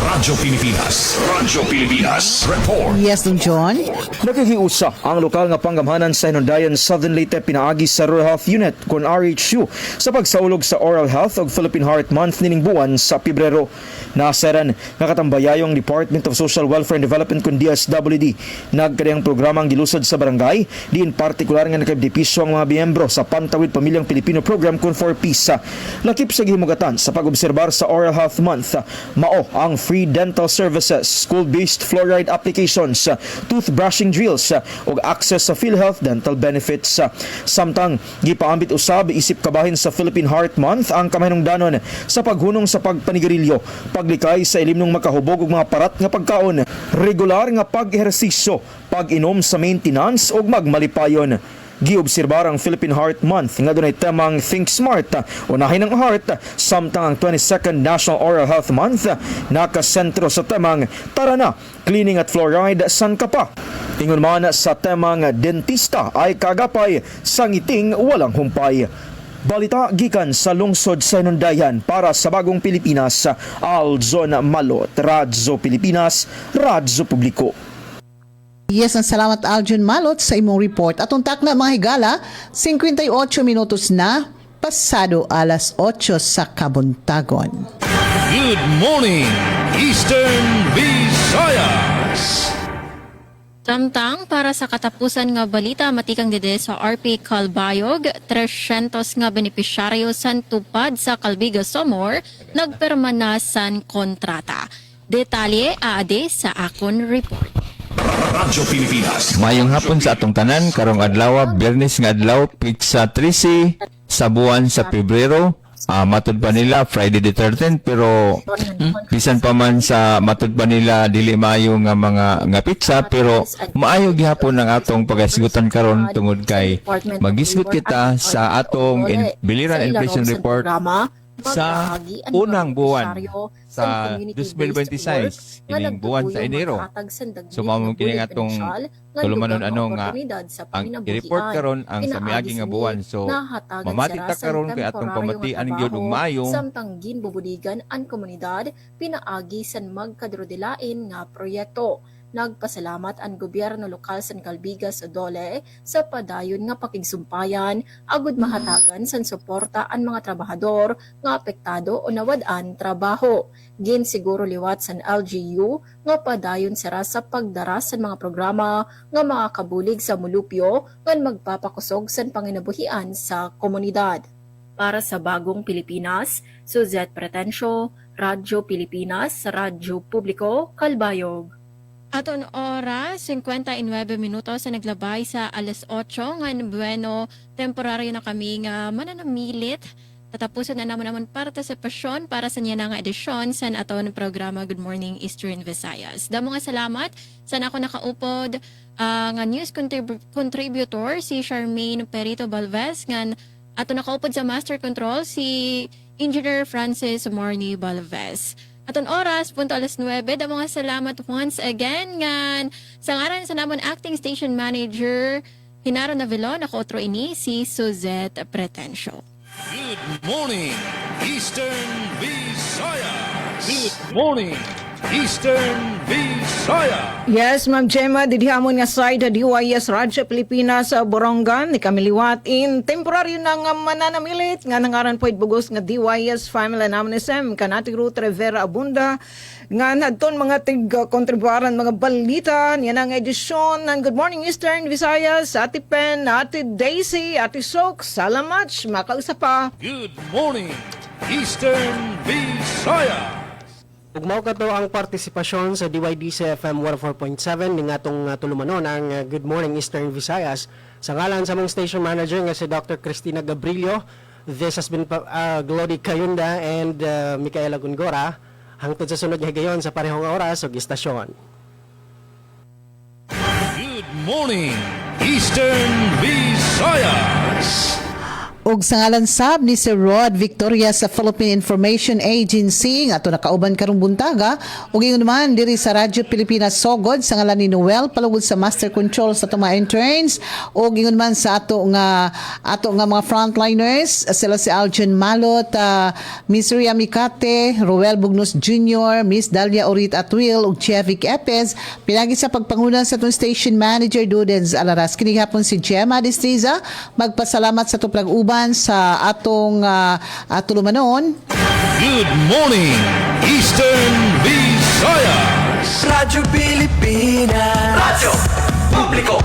Radyo Pilipinas Report. Yes, Don John. Nakikiusa ang lokal nga panggamhanan sa hinundayan Southern Leyte pinaagi sa Rural Health Unit kon RHU sa pagsaulog sa Oral Health of Philippine Heart Month nining buwan sa Pebrero. Naseran nga katambayayong Department of Social Welfare and Development kun DSWD nagkadayang programang gilusod sa barangay diin partikular nga nakabdepisyo ang mga miyembro sa Pantawid Pamilyang Pilipino Program kun for Peace. Lakip sa gihimugatan sa pag-obserbar sa Oral Health Month, mao ang free dental services, school-based fluoride applications, toothbrushing drills ug access sa PhilHealth dental benefits. Samtang gipaambit usab isip kabahin sa Philippine Heart Month ang kamahinungdanon sa paghunong sa pagpanigarilyo, paglikay sa ilim ng makahubog ug mga parat nga pagkaon, regular nga pag-ehersisyo, pag-inom sa maintenance ug magmalipayon. Giobserbar ang Philippine Heart Month nga dunay temang Think Smart, unahin ang heart, samtang ang 22nd National Oral Health Month nakasentro sa temang Tara na, cleaning at fluoride san ka pa. Ingon man sa temang Dentista ay kagapay, sa ngiting walang humpay. Balita gikan sa lungsod sa Hinundayan para sa Bagong Pilipinas, Aljon Malot, Radyo Pilipinas, Radyo Publiko. Yes, ang salamat Aljon Malot sa imong report. Atong takna mga higala, 58 minutos na, pasado alas 8 sa kabuntagon. Good morning, Eastern Visayas. Samtang para sa katapusan nga balita matikang dede sa RP Calbayog, 300 nga benepisyaryo san tupad sa Calbiga Somor nagperma na san kontrata. Detalye aade sa akon report. Radyo Pilipinas. Mayong hapon sa atong tanan, karong adlaw, Biyernes nga adlaw, pizza 13 sa buwan sa Pebrero. Matud pa nila Friday the 13th, pero bisan pa man sa matud pa nila dili maayo nga mga pizza, pero maayo gihapon ang atong pagasigutan karon tungod kay magisgot kita sa atong biliran inflation report sa unang buwan sa 2026 ining buwan sa Enero. So mamong kini nga atong tulumanon nga ang i-report karon ang sa miagi nga buwan. So mamati ta karon kay atong pamatian gyud og maayo samtang ginbubudigan ang komunidad pinaagi san magkadrodilain nga proyekto. Nagpasalamat ang gobyerno lokal sa Calbiga sa Dole sa padayon nga pakigsumpayan agud mahatagan san suporta ang mga trabahador nga apektado o nawad-an trabaho. Gin siguro liwat san LGU nga padayon sira sa pagdara sa mga programa nga makakabulig sa mulupyo nga magpapakusog san panginabuhian sa komunidad. Para sa Bagong Pilipinas, Suzette Pretensio, Radyo Pilipinas, Radyo Publiko, Calbayog. Aton oras, 59 minutos sa naglabay sa alas 8 nga bueno, temporaryo na kami nga mananamilit. Tatapusan na naman partisipasyon para sa niya nga edisyon sa aton programa Good Morning Eastern Visayas. Damo nga salamat sa ako nakaupod nga news contributor si Charmaine Perito Balvez nga ato nakaupod sa Master Control si Engineer Francis Morny Balvez. Aton oras, punto alas 9. Damo nga salamat once again nga sa ngaran sa namon Acting Station Manager Hinaro Navilon, ako otro ini si Suzette Pretensio. Good morning, Eastern Visayas. Good morning, Eastern Visayas. Yes, Ma'am Gemma, didhihamon nga side DYS Radyo Pilipinas sa Borongan ni kamiliwat in temporaryo na nga mananamilit nga nangaran po bugos nga DYS Family Anamnesem kanati Ruth Rivera Abunda nga nadton mga tig-kontribuaran mga balita niya ng edisyon ng Good Morning Eastern Visayas, Ate Pen, Ate Daisy, Ate Sok, salamat, makausap pa. Good morning, Eastern Visayas. Ug mao kato ang partisipasyon sa DYDC FM 104.7 ning atong tulumanon ang Good Morning Eastern Visayas sa ngalan sa mong station manager nga si Dr. Cristina Gabrilio. This has been Glody Kayunda and Micaela Gungora. Hangtod sa sunod higayon sa parehong oras ug istasyon. Good morning, Eastern Visayas. Og sa ngalan sab ni Sir Rod Victoria sa Philippine Information Agency nga ato nakauban karong buntaga ug ingon man diri sa Radyo Pilipinas Sogod sa ngalan ni Noel palugod sa Master Control sa tuma interns ug ingon man sa ato nga mga frontliners sila si Aljon Malot, Miss Ria Mikate, Roel Bugnos Jr., Miss Dalia Orit Atwil ug Chevic Epez pinagi sa pagpanguna sa atong station manager Dudens Alaras kini hapon si Gemma Distriza magpasalamat sa tuplag uban sa atong tulumanon. Good morning, Eastern Visayas. Radyo Pilipinas. Radyo Publiko.